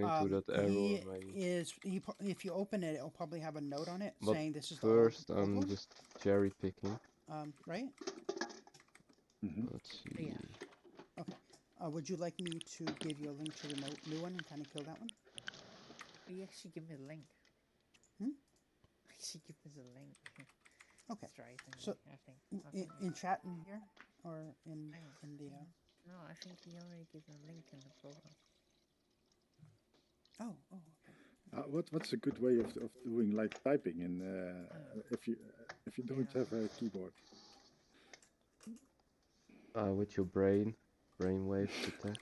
run into that error. If you open it, it'll probably have a note on it But saying this is first, the old I'm one. just cherry picking. Right? Let's see. Yeah. Okay. Would you like me to give you a link to the new one and kind of kill that one? You actually give me the link. Hmm? Actually give me the link. Okay. So I think in chat in here or in the. No, I think he already gave a link in the program. Oh, okay. What's a good way of doing like typing in if you if you don't have a keyboard. With your brain waves to text.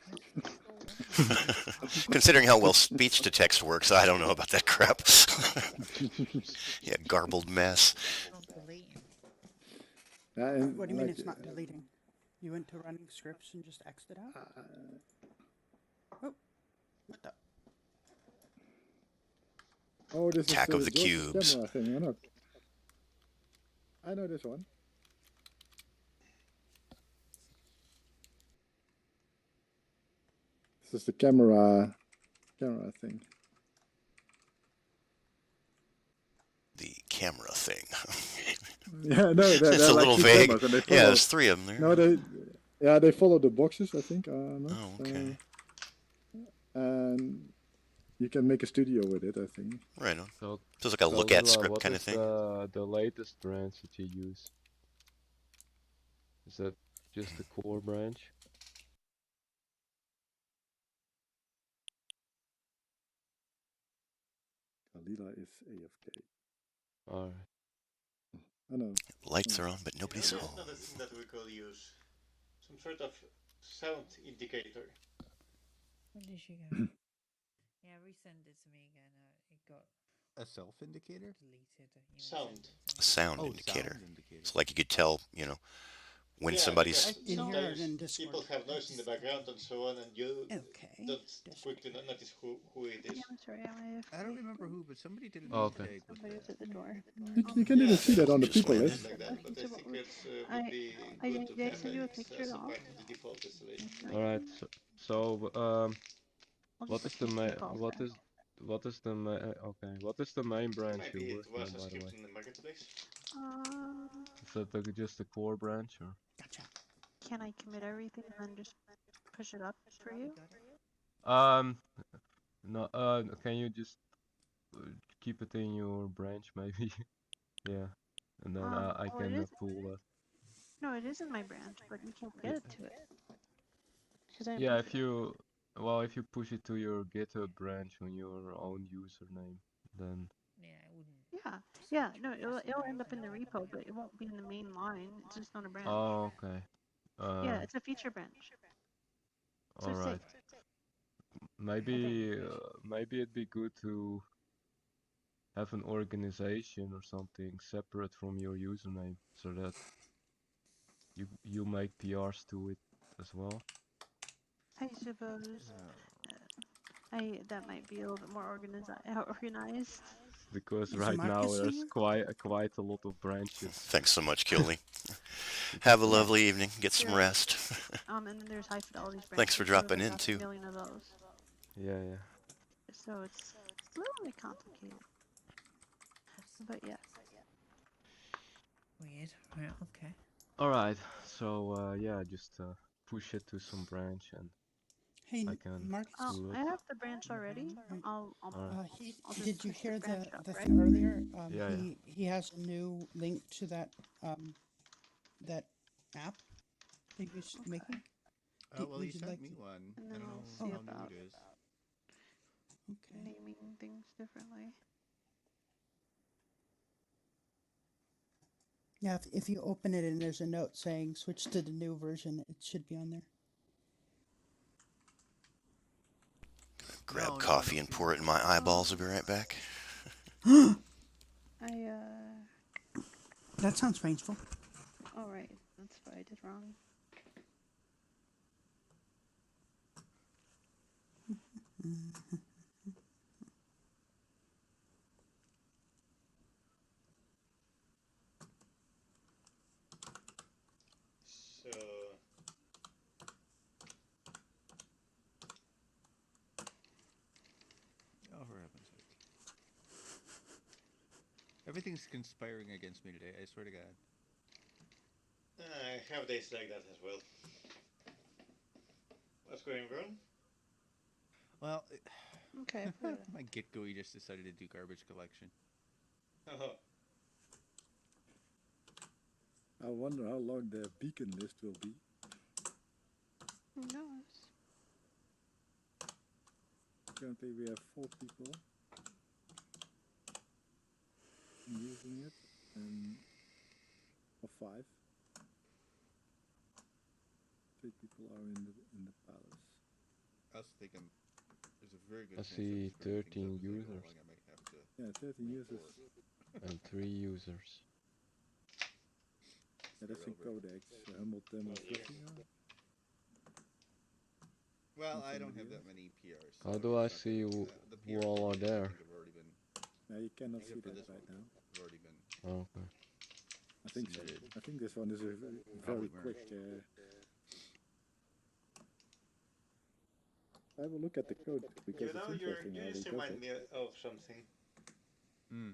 Considering how well speech to text works, I don't know about that crap. Yeah, garbled mess. Not deleting. What do you mean like, it's not deleting? You went to running scripts and just X'd it out? Oh, what the? oh, this Attack is of the George's Cubes. camera thing. I know this one. This is the camera thing. The camera thing. Yeah, no, It's they're a like little two vague. cameras, and they follow. Yeah, there's 3 of them there. No, they follow the boxes, I think. No, Oh, okay. And you can make a studio with it, I think. Right on. So it's like a look at script what kind of is thing. the latest branch that you use? Is that just the core branch? Kalila is AFK. Alright. I know. Lights are on, but nobody's There's home. another thing that we could use. Some sort of sound indicator. Where did she go? Yeah, resend it to me again. It got A self indicator? deleted. Sound. A sound Oh, indicator. sound indicator. It's like you could tell, when Yeah, somebody's... because In here or sometimes in Discord? people have noise in the background and so on, and you Okay. don't quickly notice who it is. Yeah, I'm sorry, I'm I don't remember who, but somebody did an Oh, okay. mistake with Somebody's that. at the door. You can even see that on the Just people went list. Like that, but I think it I would be good to have send you a it picture as a off. part of the default installation. Alright, so I'll what just is the keep main the calls what back. is what is the main okay, what is the main branch Maybe you're it working was on, a by the way? script in the marketplace. Is that just the core branch or? Gotcha. Can I commit everything and then just push it up for you? No, can you just keep it in your branch maybe? Yeah, and then I Well, it can is. pull that. No, it is in my branch, but you can't get it to it. Yeah, if you push it to your GitHub branch on your own username, then Yeah, it wouldn't. Yeah, no, it'll end up in the repo, but it won't be in the main line. It's just not a branch. oh, okay. Yeah, it's a feature branch. So All right. safe. Maybe it'd be good to have an organization or something separate from your username, so that you make PRs to it as well. I suppose. That might be a little bit more organized. Because Is right now Marcus in there's here? quite a lot of branches. Thanks so much, Killy. Have a lovely evening. Get some rest. And then there's High Fidelity's branch. Thanks for dropping in, a too. million of those. Yeah. So it's a little bit complicated. But yeah. Weird. Right, okay. Alright, so yeah, just push it to some branch and Hey, I can Marcus. do I it. have the branch already. I'll Did you push hear branch the up, thing right? earlier? Yeah. He has a new link to that that app that he was making. Well, he Would you sent like me to- one. And I then don't we'll know see how about new it is. Okay. naming things differently. Yeah, if you open it and there's a note saying switch to the new version, it should be on there. Grab coffee and pour it in my eyeballs. I'll be right back. That sounds painful. Oh, right. That's what I did wrong. So Oh, for heaven's sake. Everything's conspiring against me today, I swear to God. I have days like that as well. What's going wrong? Well, Okay. my Git GUI just decided to do garbage collection. Oh, I wonder how long the beacon list will be. Who knows? Currently we have 4 people using it, and Or 5. 3 people are in the palace. I was thinking there's a very good I chance see that screwing things 13 up as I go users along, I might have to. Yeah, 13 users. and 3 users. Yeah, that's in Codex. Hamilton and Fluffy are. Well, I And don't somebody have that else. many PRs. How So do I it's not see that- the who PRs all are for these, I there? think have already been. Yeah, you cannot see Except for that this right one, now. have already been. Oh, okay. I think so. Submitted. I think this one is a very Probably Mary. quick. I will look at the code because You know, it's interesting you how just they does remind it. me of something. Hmm.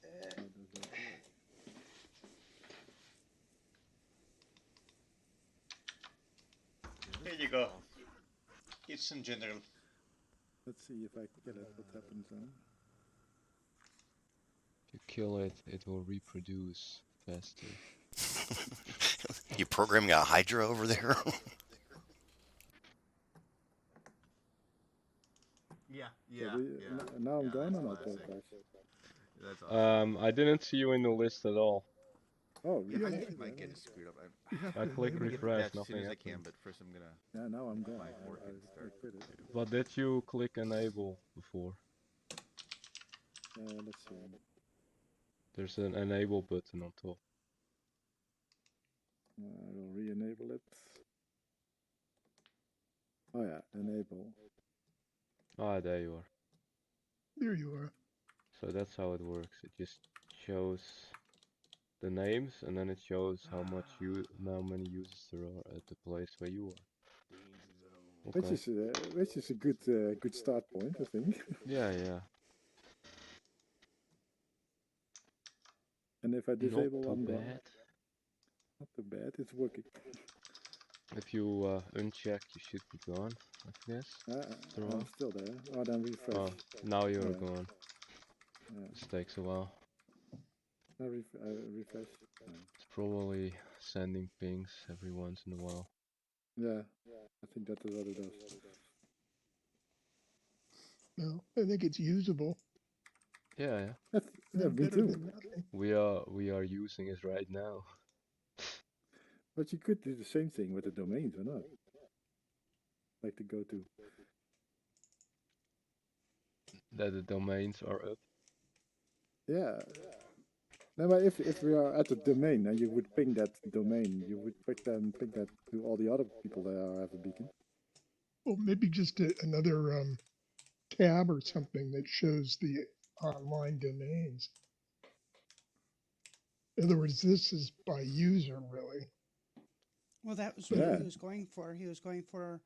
How does that work? Here you go. It's in general. Let's see if I kill it. What happens then? If you kill it, it will reproduce faster. You programming a Hydra over there? Yeah, Now I'm gone that's or not, classic. guys? That's awesome. I didn't see you in the list at all. Oh, Yeah, Yeah, I you- think might get it screwed up. You have I to click I'm enable gonna get it. to refresh, that as soon nothing as I can, happened. but first I'm gonna. Yeah, now I'm gone. My I work quit it. But did you click enable before? Let's see. There's an enable button on top. I will re-enable it. Oh yeah, enable. Ah, there you are. There you are. So that's how it works. It just shows the names, and then it shows how many users there are at the place where you are. Which Okay. is a good start point, I think. Yeah, yeah. And if I Not disable too one, bad. not too bad. It's working. If you uncheck, you should be gone, I guess. After a I'm while. still there. Oh, then refresh. Oh, now you're Yeah. gone. Yeah. This takes a while. Now refresh. It's probably sending pings every once in a while. Yeah, I think that is what it does. No, I think it's usable. Yeah, yeah. Yeah, me Better too. than nothing. We are using it right now. But you could do the same thing with the domains, or not? Like the go-to. That the domains are up. Yeah. No, but if we are at the domain and you would ping that domain, you would ping that to all the other people that have a beacon. Well, maybe just another tab or something that shows the online domains. In other words, this is by user, really. Well, that was So what Yeah. he was going for. He was going for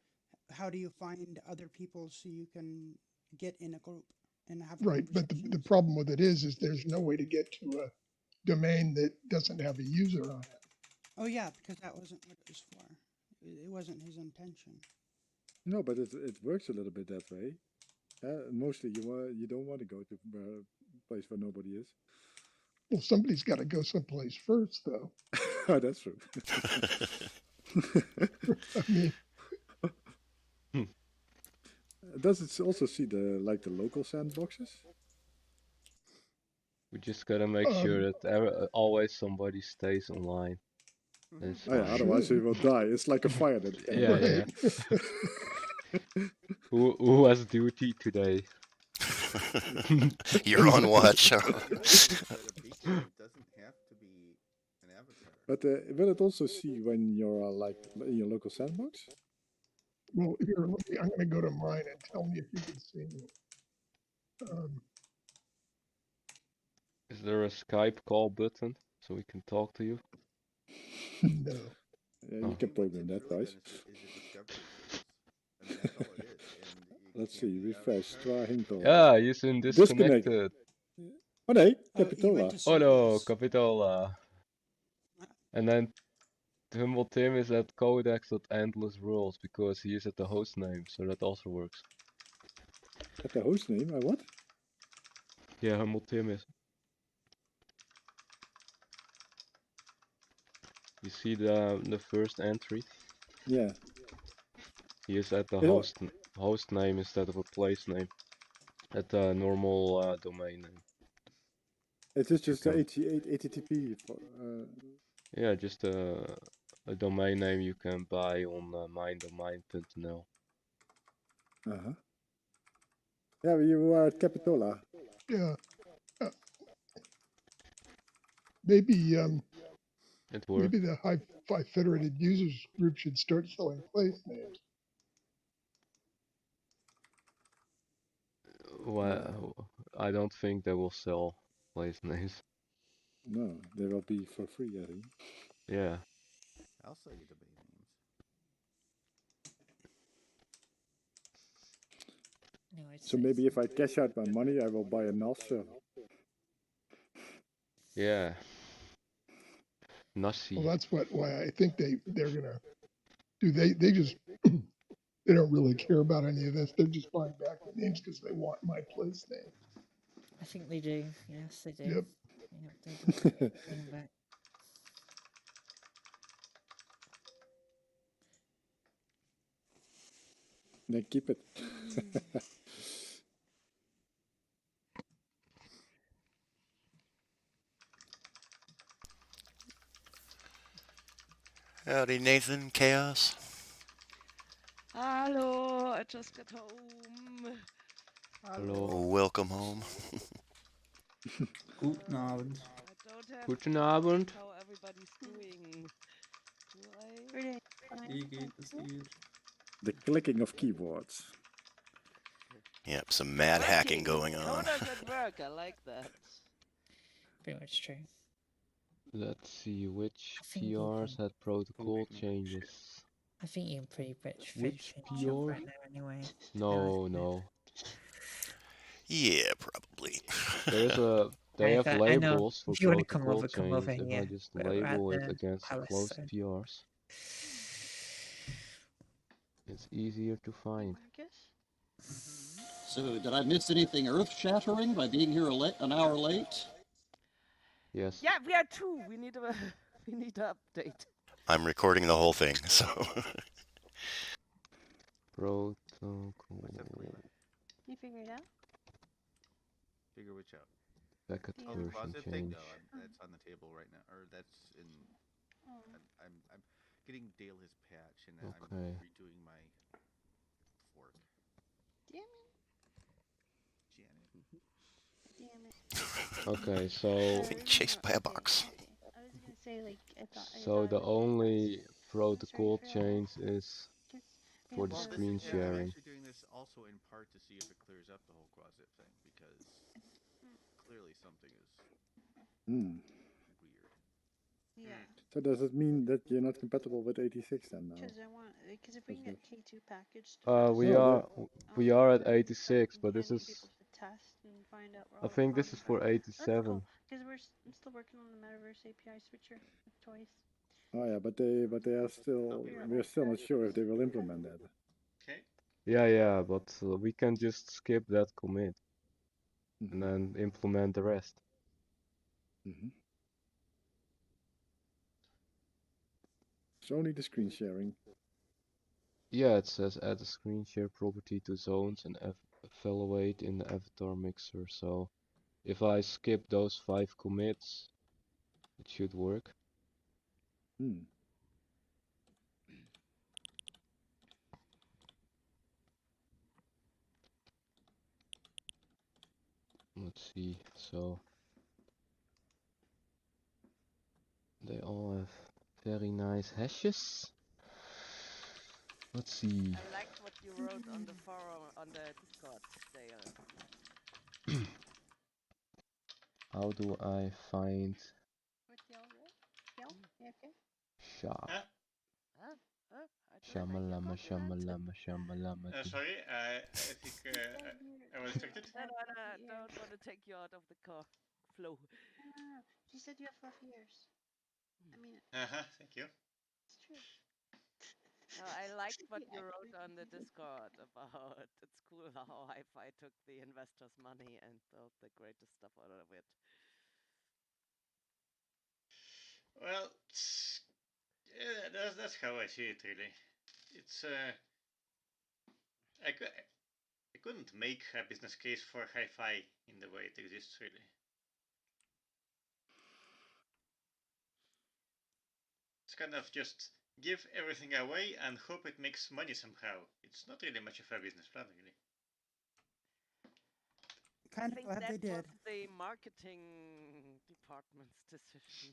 how do you find other people so you can get in a group and have Right, but the conversations. problem with it is there's no way to get to a domain that doesn't have a user on it. Oh yeah, because that wasn't what it was for. It wasn't his intention. No, but it works a little bit that way. Mostly you don't want to go to a place where nobody is. Well, somebody's got to go someplace first, though. Oh, that's true. I mean, Does it also see the local sandboxes? We just gotta make sure that always somebody stays online. That's Oh yeah, fine. otherwise you will die. It's like a fire that can Yeah, burn. yeah. Who has duty today? You're on watch. That a beacon doesn't have to be an avatar. But will it also see when you're in your local sandbox? well, here, I'm going to go to mine and tell me if you can see me. Is there a Skype call button so we can talk to you? No. Yeah, you Oh. can program that, guys. Is a discovery service. I mean, that's all it is. And you Let's can't see, be refresh, avatar. try hintel. Yeah, he's in disconnected. Oh nee, Oh, he Capitola. went to Oh no, service. Capitola. And then Humble Tim is at codex.endlessworlds because he is at the host name, so that also works. At the host name, what? Yeah, Humble Tim is. You see the first entry? Yeah. He is at the Yeah. host name instead of a place name. At the normal domain name. It's just You can, HTTP. yeah, just a domain name you can buy on mindomain.nl. Uh-huh. Yeah, you were at Capitola. Yeah. Maybe It maybe worked. the Hi-Fi Federated Users Group should start selling place names. Well, I don't think they will sell place names. No, they will be for free, I think. Yeah. I'll sell you domain names. No, So maybe if I cash out my money, I will buy a NAS server. Yeah. Nasi. Well, that's why I think they're gonna do. They just they don't really care about any of this. They're just buying back the names because they want my place name. I think they do. Yes, they do. Yep. Yep, they just bring back. Then keep it. Howdy, Nathan. Chaos. Hello, I just got home. Hello. Welcome home. Guten Abend. I don't have Guten to Abend. ask how everybody's doing. Do I? Wie geht es dir? The clicking of keyboards. Yep, some mad hacking going on. Coders at work, I like that. Pretty much true. Let's see which I think you PRs can- had protocol changes. I think you can pretty much Which finish up PR? right now anyway. No, no. Yeah, probably. There is a. They have I know. labels for If you want to come protocol over, come over changes. If I here. just We're at label it the against palace. closed So. PRs, it's easier to find. So, did I miss anything earth-shattering by being here an hour late? Yes. Yeah, we are two. We need a we need to update. I'm recording the whole thing, so. What's Protocol. up, Cleveland? You figure it out? Figure which out? Packet Oh, the version closet thing? change. No, that's on the table right now. Or that's in. I'm getting Dale his patch, and Okay. I'm redoing my fork. Damn Janet. Okay, so. Chased by a box. I was gonna say like I thought. So the only protocol change is for the Well, screen I'm sharing. actually doing this also in part to see if it clears up the whole closet thing, because clearly something is weird. Yeah. So does it mean that you're not compatible with 86 then now? Because if we can get K2 packaged. We are at 86, but this is. To test and find out where I all think the this is for 87. Because I'm still working on the Metaverse API switcher with toys. Oh yeah, but they are still. We're still not sure if they will implement that. Okay. Yeah, but we can just skip that commit and then implement the rest. It's only the screen sharing. Yeah, it says add a screen share property to zones and evaluate in the avatar mixer. So if I skip those 5 commits, it should work. Let's see. So they all have very nice hashes. Let's see. I liked what you wrote on the forum on the Discord, Dale. How do I find sharp? Shamalama, shamalama, shamalama. Sorry, I think I was distracted. No, I don't want to take you out of the car flow. No. She said you have fluffy ears. I mean. Thank you. It's true. No, I liked what you wrote on the Discord about it's cool how Hi-Fi took the investors' money and built the greatest stuff out of it. Well, yeah, that's how I see it really. It's I couldn't make a business case for Hi-Fi in the way it exists really. It's kind of just give everything away and hope it makes money somehow. It's not really much of a business plan, really. Kind I of think glad that they did. was the marketing department's decision.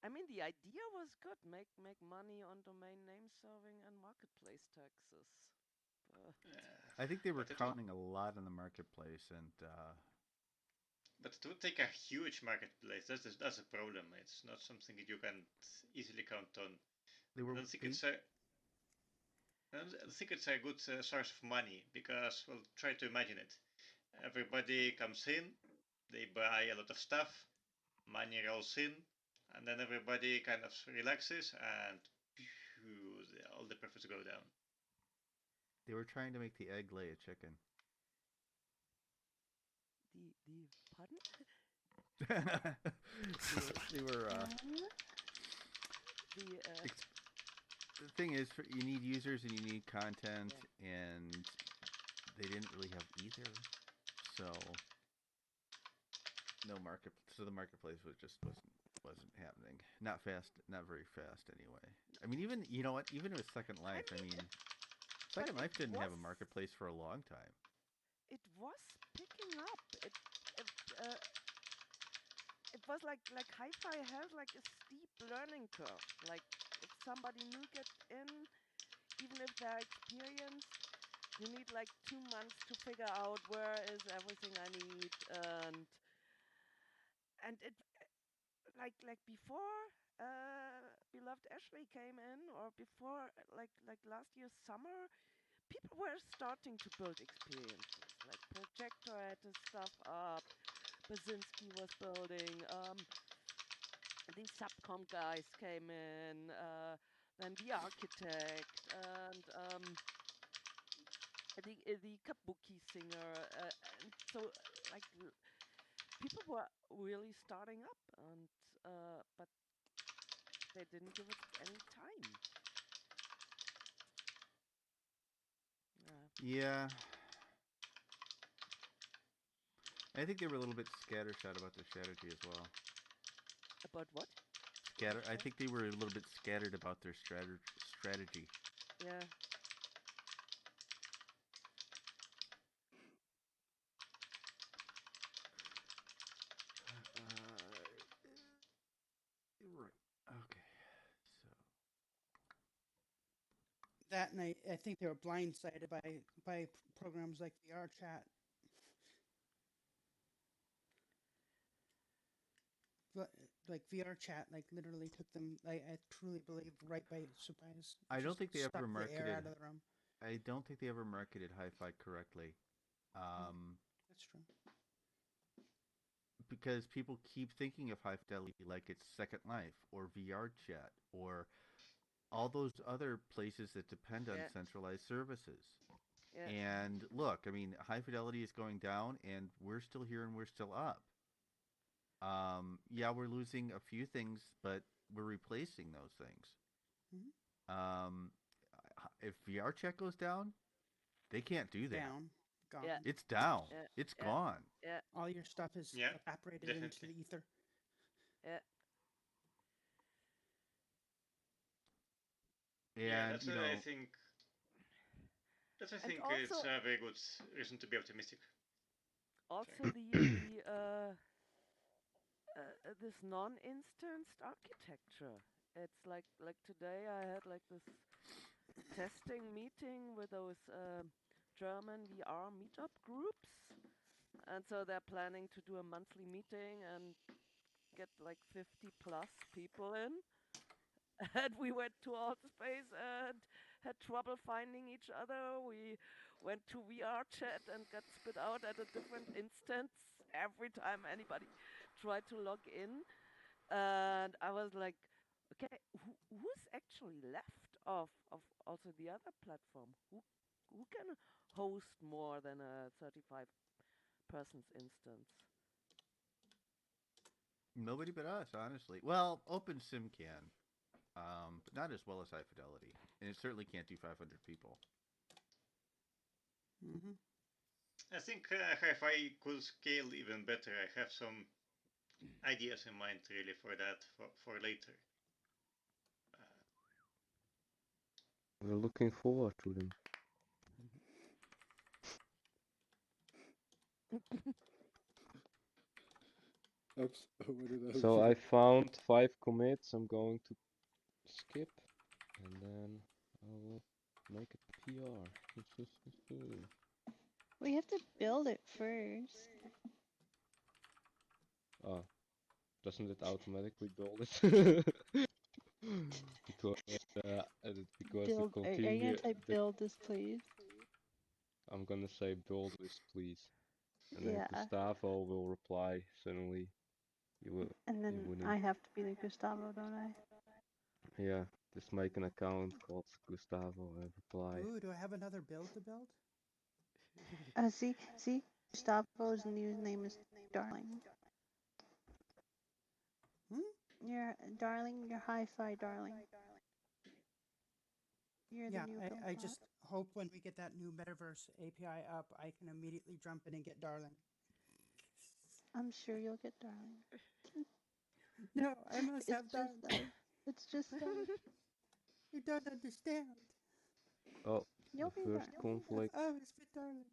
I mean, the idea was good. Make money on domain name serving and marketplace taxes. But I think they were But it would- counting a lot on the marketplace, and But it would take a huge marketplace. That's a problem. It's not something that you can easily count on. they were. I don't think it's a good source of money because, well, try to imagine it. Everybody comes in, they buy a lot of stuff, money rolls in, and then everybody kind of relaxes and all the profits go down. They were trying to make the egg lay a chicken. the pardon? they were the thing is, you need users and you need content, and they didn't really have either. So no market. So the marketplace wasn't happening. Not fast. Not very fast anyway. I mean, even with Second Life. I mean Second Life didn't have a marketplace for a long time. It was picking up. It was like hi-fi has like a steep learning curve. Like if somebody new gets in, even if they're experienced, you need like 2 months to figure out where is everything I need, and it like before beloved Ashley came in, or before like last year's summer, people were starting to build experiences. Like Projector had his stuff up, Basinski was building, the subcom guys came in, then the architect, and the kabuki singer, and so like people were really starting up, and but they didn't give it any time. Yeah. I think they were a little bit scattershot about their strategy as well. About what? I think they were a little bit scattered about their strategy. Yeah. Right. Okay. So That night, I think they were blindsided by programs like VR Chat. Like VR Chat, like literally took them. I truly believe right by surprise. I don't think they ever marketed. The air out of the room. I don't think they ever marketed hi-fi correctly. That's true. Because people keep thinking of High Fidelity like it's Second Life or VR Chat or all those other places that depend on centralized services. Yeah. And look, I mean, High Fidelity is going down, and we're still here and we're still up. Yeah, we're losing a few things, but we're replacing those things. Mm-hmm. If VR Chat goes down, they can't do that. Gone. Yeah. It's down. Yeah. It's gone. Yeah. All your stuff is evaporated into the ether. Yeah. And that's I think. That's I think also, it's a very good reason to be optimistic. Also, this non-instanced architecture. It's like today I had like this testing meeting with those German VR Meetup groups, and so they're planning to do a monthly meeting and get like 50 plus people in. And we went to Altspace and had trouble finding each other. We went to VR Chat and got spit out at a different instance every time anybody tried to log in. And I was like, okay, who's actually left of also the other platform? Who can host more than a 35 persons instance? Nobody but us, honestly. Well, OpenSim can. But not as well as High Fidelity, and it certainly can't do 500 people. Mm-hmm. I think Hi-Fi could scale even better. I have some ideas in mind really for that for later. We're looking forward to them. Oops, what did I So I found 5 commits. I'm going to skip, and then I will make a PR. We have to build it first. Oh, doesn't it automatically build it? because the Build. Are you continue. gonna type build this, please? I'm gonna say build this, please, and then Yeah. Gustavo will reply. Suddenly, you will. And then I have to be the Gustavo, don't I? Yeah, just make an account called Gustavo and reply. Ooh, do I have another build to build? See, Gustavo's new name is Darling. You're Darling, you're hi-fi Darling. You're Yeah, the new I just hope when we get that new metaverse API up, I can immediately jump in and get Darling. I'm sure you'll get Darling. No, I must have Darling. It's just that. You don't understand. Oh, You'll the be first there. conflict. Oh, it's with Darling.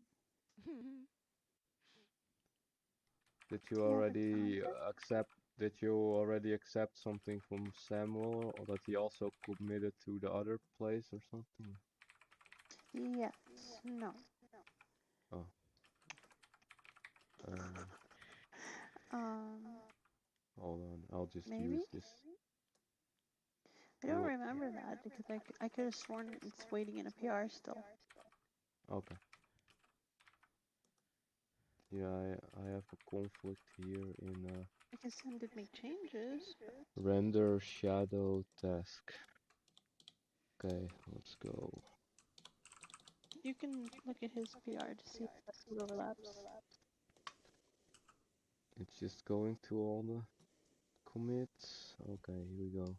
Did you already accept? Did you already accept something from Samuel, or that he also committed to the other place or something? Yes. No. Oh. Hold on, I'll just Maybe? use this. I don't remember that because I could have sworn it's waiting in a PR still. Okay. Yeah, I have a conflict here in Because Sam did make changes. render shadow task. Okay, let's go. You can look at his PR to see if it overlaps. It's just going to all the commits. Okay, here we go.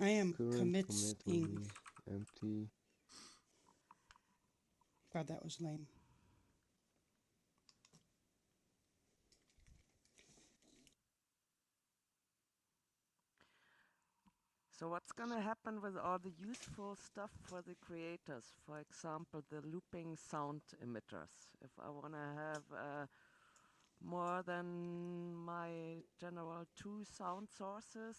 I am Current commits commit will be empty. God, that was lame. So what's gonna happen with all the useful stuff for the creators? For example, the looping sound emitters. If I wanna have more than my general 2 sound sources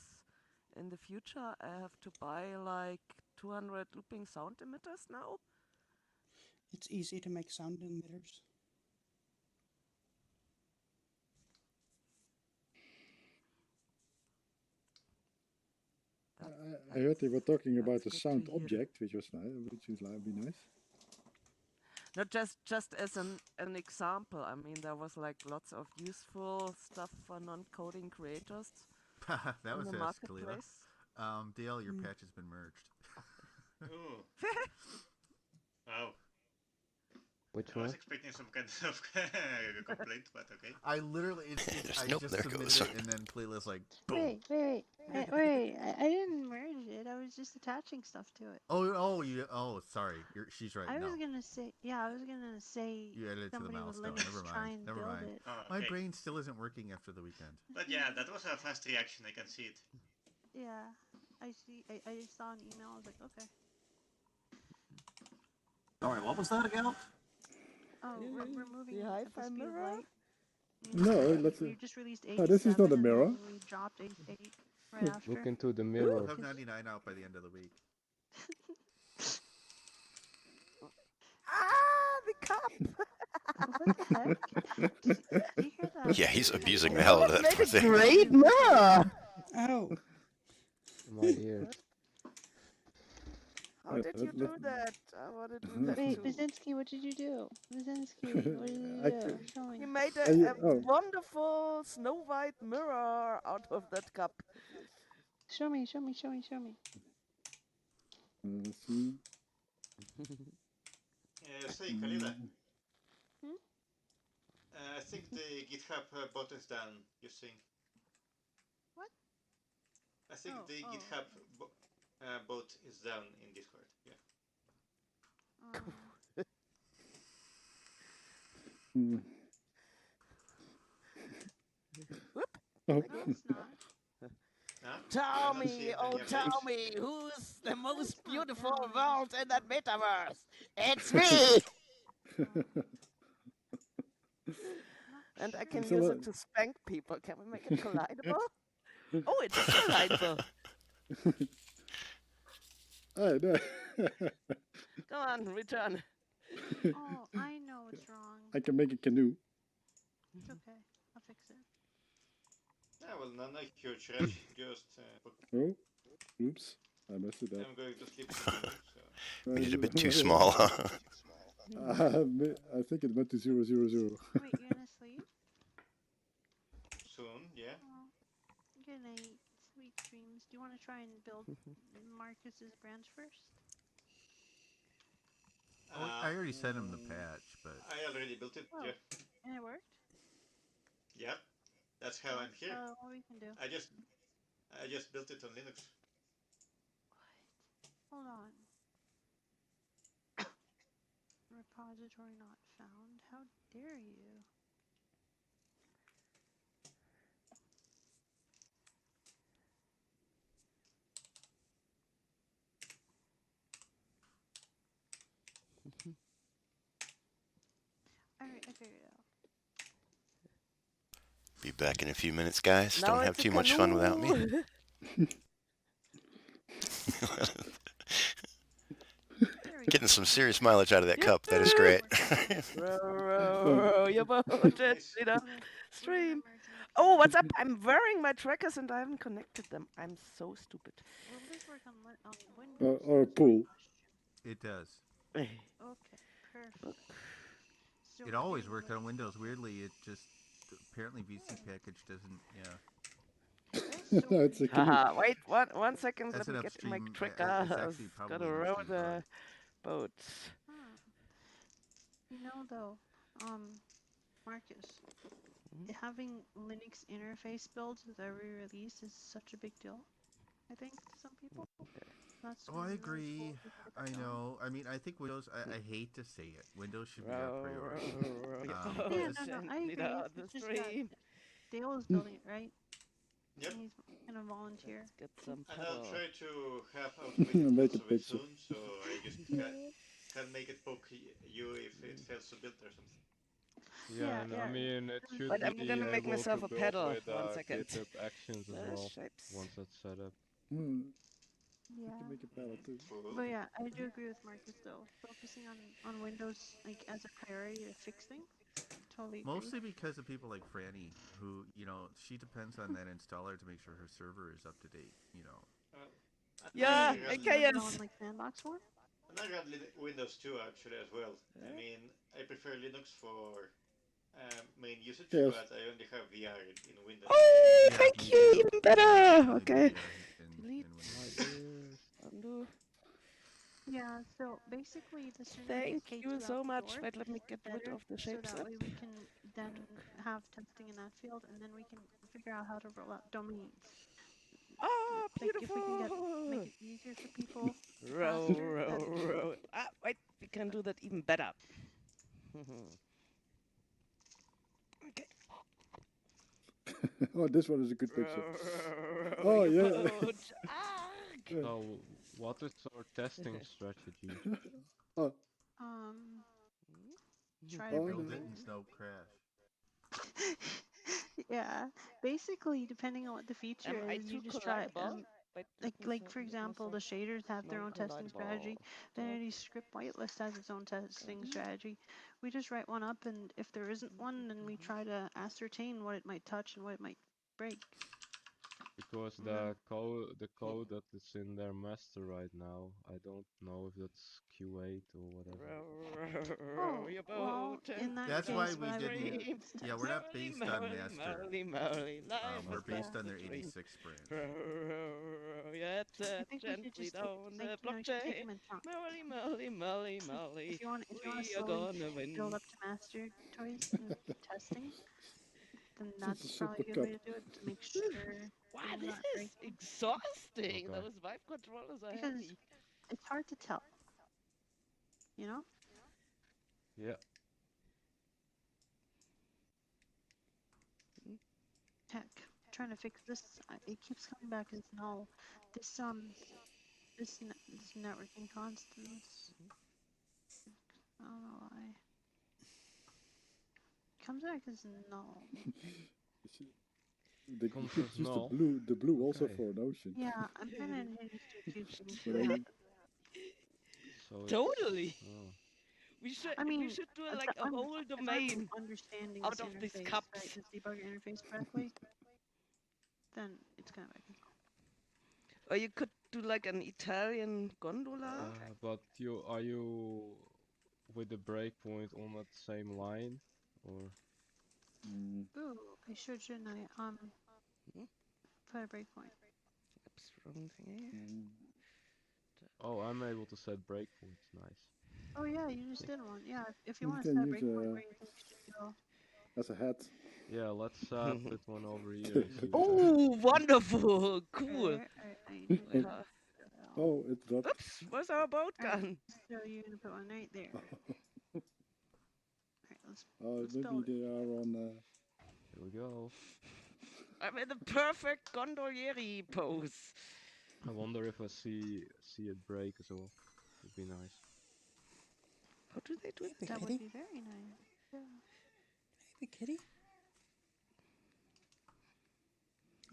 in the future, I have to buy like 200 looping sound emitters now? It's easy to make sound emitters. I heard they were talking about a sound object, which was nice, which would be nice. Not just as an example. I mean, there was like lots of useful stuff for non-coding creators. That was the us, Kalila. marketplace. Dale, your patch has been merged. Ooh. Wow. Which I was one? expecting some kind of complaint, but okay. I literally, I Nope, just there submitted goes. it, and then playlist like, boom. Wait. I didn't merge it. I was just attaching stuff to it. Oh, sorry. She's right. I No. was gonna say You added it to the somebody with milestone. Linux Never try mind. and Never build mind. it. Oh, My okay. brain still isn't working after the weekend. But yeah, that was a fast reaction. I can see it. Yeah, I see. I just saw an email. I was like, okay. Sorry, what was that again? Oh, removing The hi-fi FSP mirror? Lite. No, let's. You just released 87. Oh, this is not a mirror. And then we dropped 88 right after. Look into the We'll mirror. have 99 out by the end of the week. The cup! What the heck? Did you hear that? Yeah, he's abusing the hell out of that poor thing. Great mirror! Oh. My ears. How did you do that? I want to do that Wait, too. Basinski, what did you do? Basinski, what did you do? Show me. He made a wonderful Snow White mirror out of that cup. Show me. Let's see. Say, Kalila. I think the GitHub bot is down. You think? What? I think the GitHub bot is down in Discord. Yeah. Whoop. Oh. No, it's not. Tell me, oh, tell me, who's the most beautiful world in that metaverse? It's me! And I can use it to spank people. Can we make it collidable? Oh, it is collidable. I know. Come on, return. Oh, I know it's wrong. I can make a canoe. It's okay. I'll fix it. Yeah, well, not a huge rush. Just. Oh, oops. I messed it up. I'm going to sleep soon, so. Made it a bit too small, huh? I think it went to 000. Wait, you're gonna sleep? Soon, yeah. Oh, good night. Sweet dreams. Do you want to try and build Marcus's branch first? I already sent him the patch, but I already built it, yeah. And it worked? Yeah, that's how I'm here. What we can do? I just built it on Linux. What? Hold on. Repository not found. How dare you? Alright, I figured it out. Be back in a few minutes, guys. Now Don't have too much fun without me. Getting some serious mileage out of that cup. That is great. Row your boat gently stream. Oh, what's up? I'm wearing my trackers and I haven't connected them. I'm so stupid. Will this work on Windows? Or a pool. it does. Okay, perfect. So It always worked on Windows. Weirdly, it just apparently VC package doesn't. Yeah. No, it's a canoe. Wait, one second. That's Let me an get upstream. my It's tracker. actually Gotta probably an row upstream the boat. You know, though, Marcus, having Linux interface builds with every release is such a big deal, I think, to some people. That's I agree. I know. I mean, I think Windows. I hate to say it. Windows should be our priority. No, I agree. It's just that Dale is building it, right? Yep. And he's gonna volunteer. Let's get some And pedal. I'll try to have automated Make builds a of it picture. soon, so I just can make it poke you if it fails to build or something. Yeah, and I mean, it should But I'm be gonna make able myself to a build pedal. with 1 second. GitHub Actions as well, once that's set up. Yeah. You can make a palette too. But yeah, I do agree with Marcus though. Focusing on Windows like as a priority to fix things. Totally agree. Mostly because of people like Franny, who, she depends on that installer to make sure her server is up to date, Yeah, okay, on like Sandbox for? And I run Windows 2 actually as well. I mean, I prefer Linux for main usage, Yes. but I only have VR in Windows. Oh, thank you, even better. Okay. Delete. Undo. Yeah, so basically the sooner Thank K2 you so out the much. door, Wait, let me get rid better, of the so shapes that up. way we can then have testing in that field, and then we can figure out how to roll out domains. Oh, beautiful! Like if we can make it easier for people, faster, then... Row. Wait, we can do that even better. Okay. Oh, this one is a good picture. Oh, yeah. So, what is our testing strategy? Oh. Try to break Build it things. and snow crash. Yeah, basically, depending on what the feature is, you just try. Like for example, the shaders have their own testing strategy. Vanity Script Whitelist has its own testing strategy. We just write one up, and if there isn't one, then we try to ascertain what it might touch and what it might break. Because the code that is in their master right now, I don't know if that's Q8 or whatever. Oh, well, in that That's case, why we what I would do didn't. is Yeah, we're not based on master. We're based on their 86 branch. Yeah, I think we should just take them in chunks. If you want to slowly build up to master toys and testing, then that's probably a good way to do it to make sure. Wow, this is exhausting. Okay. Those vibe controllers are Because heavy. it's hard to tell. You know? Yeah. Heck, trying to fix this. It keeps coming back as null. This this networking constants. I don't know why. It comes back as null. You could use the blue also for an ocean. Yeah, I'm kind of used to a few things But that happen. So Totally. Oh. We should I mean, we should do like a whole domain understanding out this of these interface, cups. right? This debugger interface correctly, then it's kind of back as null. Or you could do like an Italian gondola. But are you with the breakpoint on that same line, or? Ooh, I should, shouldn't I? Put a breakpoint. Oops, wrong thingy. Oh, I'm able to set breakpoints. Nice. Oh yeah, you just did one. Yeah, if you You want to can set a use breakpoint where you think you should go. as a hat. Yeah, let's put one over here. And see what Oh, wonderful! Cool. Oh, it dropped. Oops, where's our boat gone? So you're gonna put one right there. Alright, let's Maybe build they are on. Here we go. I'm in the perfect gondolieri pose. I wonder if I see it break as well. Would be nice. How do they do it? That would be very nice. Yeah. Hey, kitty.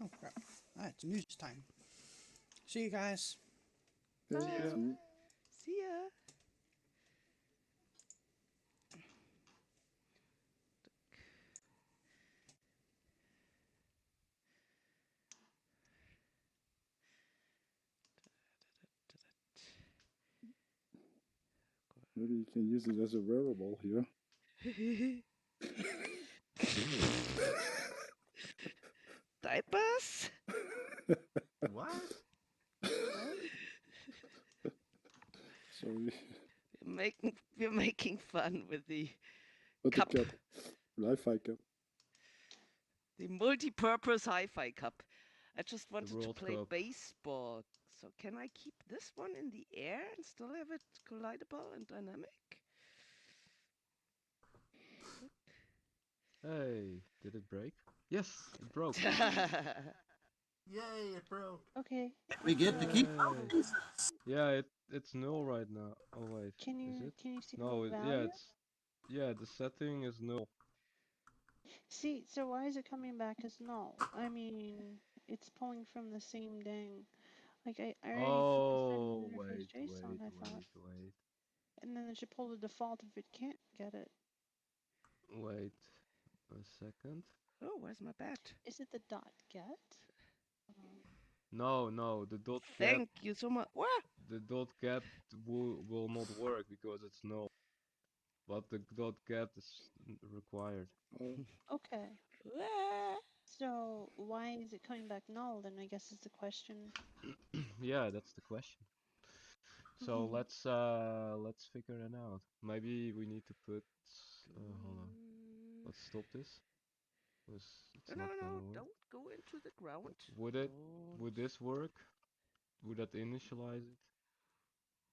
Oh crap! It's news time. See you guys. Yeah, Bye. See ya. Maybe you can use it as a wearable here. Diapers? What? Sorry. We're making fun with the But cup. the cup. Wi-Fi cup. The multi-purpose hi-fi cup. I just wanted to World play Cup. baseball. So can I keep this one in the air and still have it collidable and dynamic? Hey, did it break? Yes, it broke. Yay, it broke. Okay. We get to keep. Yeah, it's null right now. Oh wait, Can is you it? see No, the yeah, value? the setting is null. See, so why is it coming back as null? I mean, it's pulling from the same dang. Like I already put this in Oh, interface wait. JSON, I thought. And then it should pull the default if it can't get it. Wait a second. Oh, where's my bat? Is it the dot get? No, the dot get. Thank you so much. What? The dot get will not work because it's null. But the dot get is required. Okay. So why is it coming back null? Then I guess is the question. Yeah, that's the question. So let's figure it out. Maybe we need to put. Hold on. Let's stop this. It's No, not gonna work. don't go into the ground. Would this work? Would that initialize it?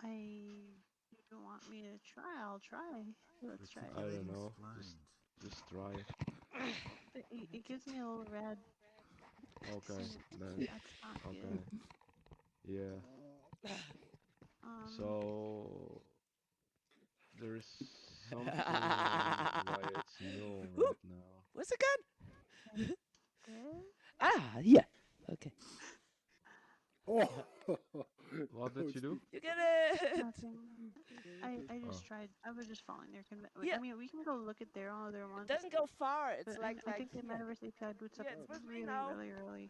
You don't want me to try? I'll try. Let's try it. I don't know. Just try it. But it gives me a little red. Okay, then. That's not Okay. good. Yeah. So there's something why it's null right now. Where's the gun? There? Yeah. Okay. Oh. What did you do? You get it. Nothing. I just tried. I was just falling there. Yeah. I mean, we can go look at their other ones. It doesn't go far. It's But like I think the here. Metaverse API boots up It's with me really, now. really early,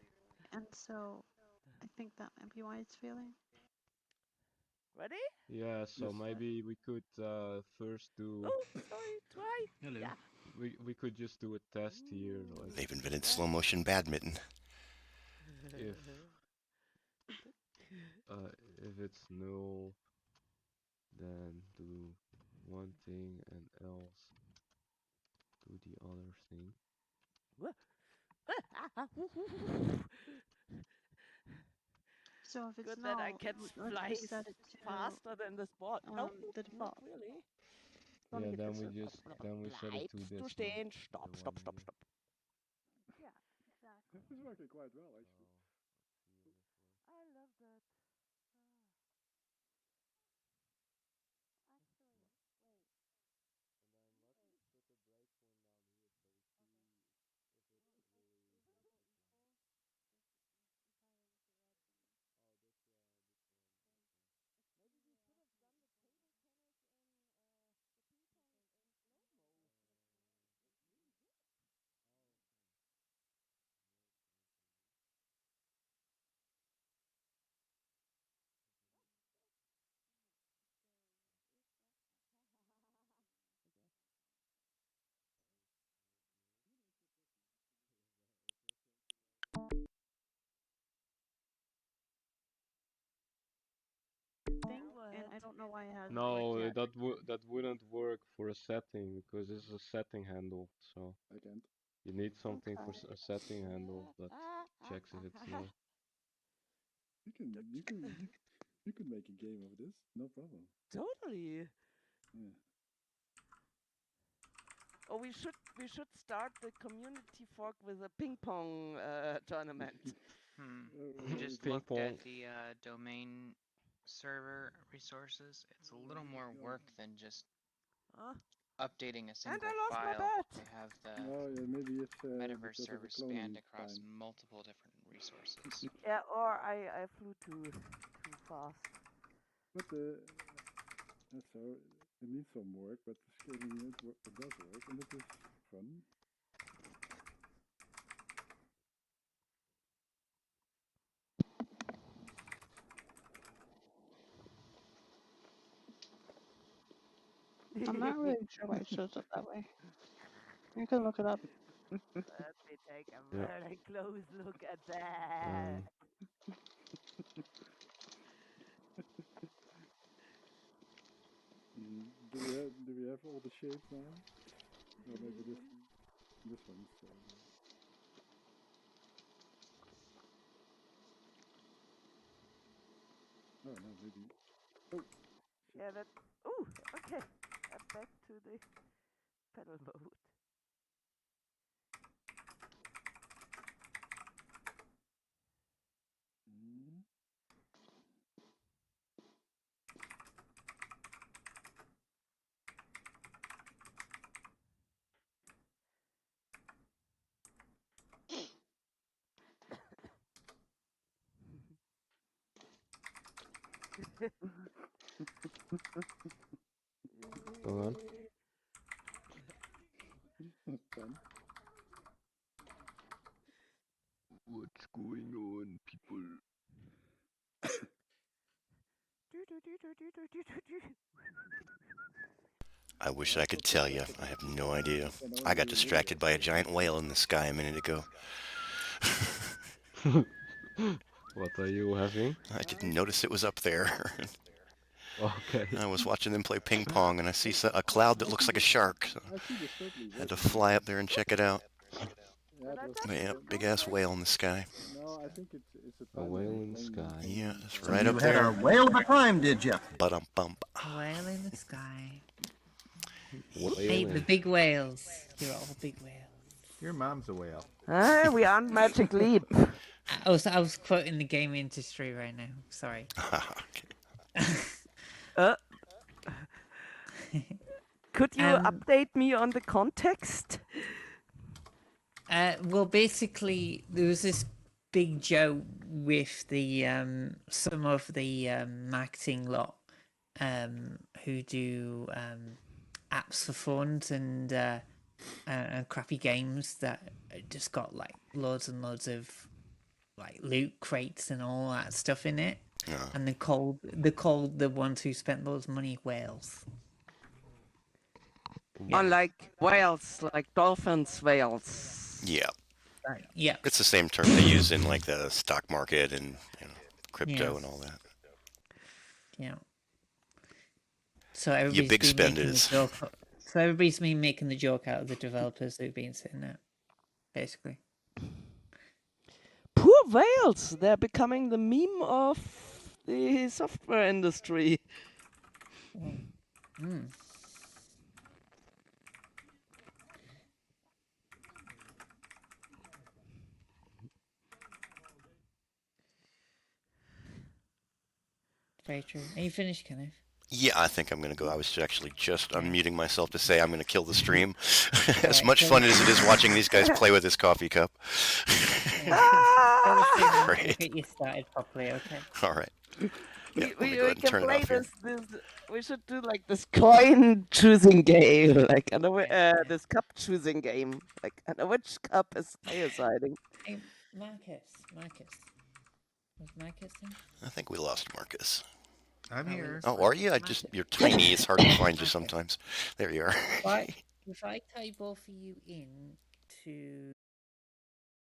and so I think that might be why it's failing. Ready? Yeah. So maybe we could first do. Oh, sorry. Try. Hello. Yeah. We could just do a test here. Like They've invented slow motion badminton. If it's null, then do one thing and else do the other thing. So if it's good null, that I can fly let's just set it to faster than this bot. No, the default. not really. Yeah, then we set it to this Bleib one. du stehen. Stop. Yeah, exactly. This is working quite well, actually. I love that. And then let's put a breakpoint down here so we see if it really makes it run. Oh, this one. Okay. Maybe we should have done the table tennis and the ping pong in slow mo. Looks really good. Oh, okay. Thing, and I don't know why it hasn't worked No, yet. that wouldn't work for a setting because this is a setting handle. So I can't. you need something for Okay. a setting handle that checks if it's no. You can make a game of this, no problem. Totally. Yeah. Oh, we should start the community fork with a ping pong tournament. I just Ping looked at pong. the domain server resources. It's a little more work than just updating a And single I lost my file. bet. They have the No, yeah, maybe it's metaverse because of server the spanned cloning across time. multiple different resources. Yeah, or I flew too fast. But so it needs some work, but the scaling it does work, and it is fun. I'm not really sure why it shows up that way. You can look it up. Let me take a Yeah. very close look at that. Do we have all the shapes now? Or maybe this one's. Oh no, maybe. Oh. Yeah, that. Oh, okay. Back to the pedal mode. Mm. Go on. Fun. What's going on, people? I wish I could tell you. I have no idea. I got distracted by a giant whale in the sky a minute ago. What are you having? I didn't notice it was up there. Okay. I was watching them play ping pong, and I see a cloud that looks like a shark. So I see this totally had to working. fly up there and check it out. Yeah, it was. But yeah, big ass whale in the sky. No, I think it's a A time whale zone in the thing. sky. Yeah, it's So right you up had there. a whale of a time, did you? Bump. A whale in the sky. Whale Hey, the in. big whales. You're all big whales. Your mom's a whale. We are on Magic Leap. I was quoting the game industry right now. Sorry. Could you update me on the context? Well, basically, there was this big joke with the some of the marketing lot who do apps for phones and crappy games that just got like loads and loads of like loot crates and all that stuff in it, and they're called the ones who spent loads of money whales. Yeah. Unlike whales, like dolphins, whales. Yeah. Yeah. It's the same term they use in like the stock market and crypto and all that. Yeah. So everybody's You big been making the spenders. joke. So everybody's been making the joke out of the developers who've been sitting there, basically. Poor whales! They're becoming the meme of the software industry. Very true. Are you finished, Kenneth? Yeah, I think I'm going to go. I was actually just unmuting myself to say I'm going to kill the stream. As Alright, much kill fun the as it is watching these guys play with this coffee cup. Kill the stream and we'll Great. get you started properly, okay? All right. Yeah, let me go We ahead and can turn it play off here. this. We should do like this coin choosing game, like I know this cup choosing game. Like I know which cup is chaos hiding. Hey, Marcus. Was Marcus in? I think we lost Marcus. I'm here. Oh, are you? You're tiny. It's hard to find you sometimes. There you are. If I type both of you in to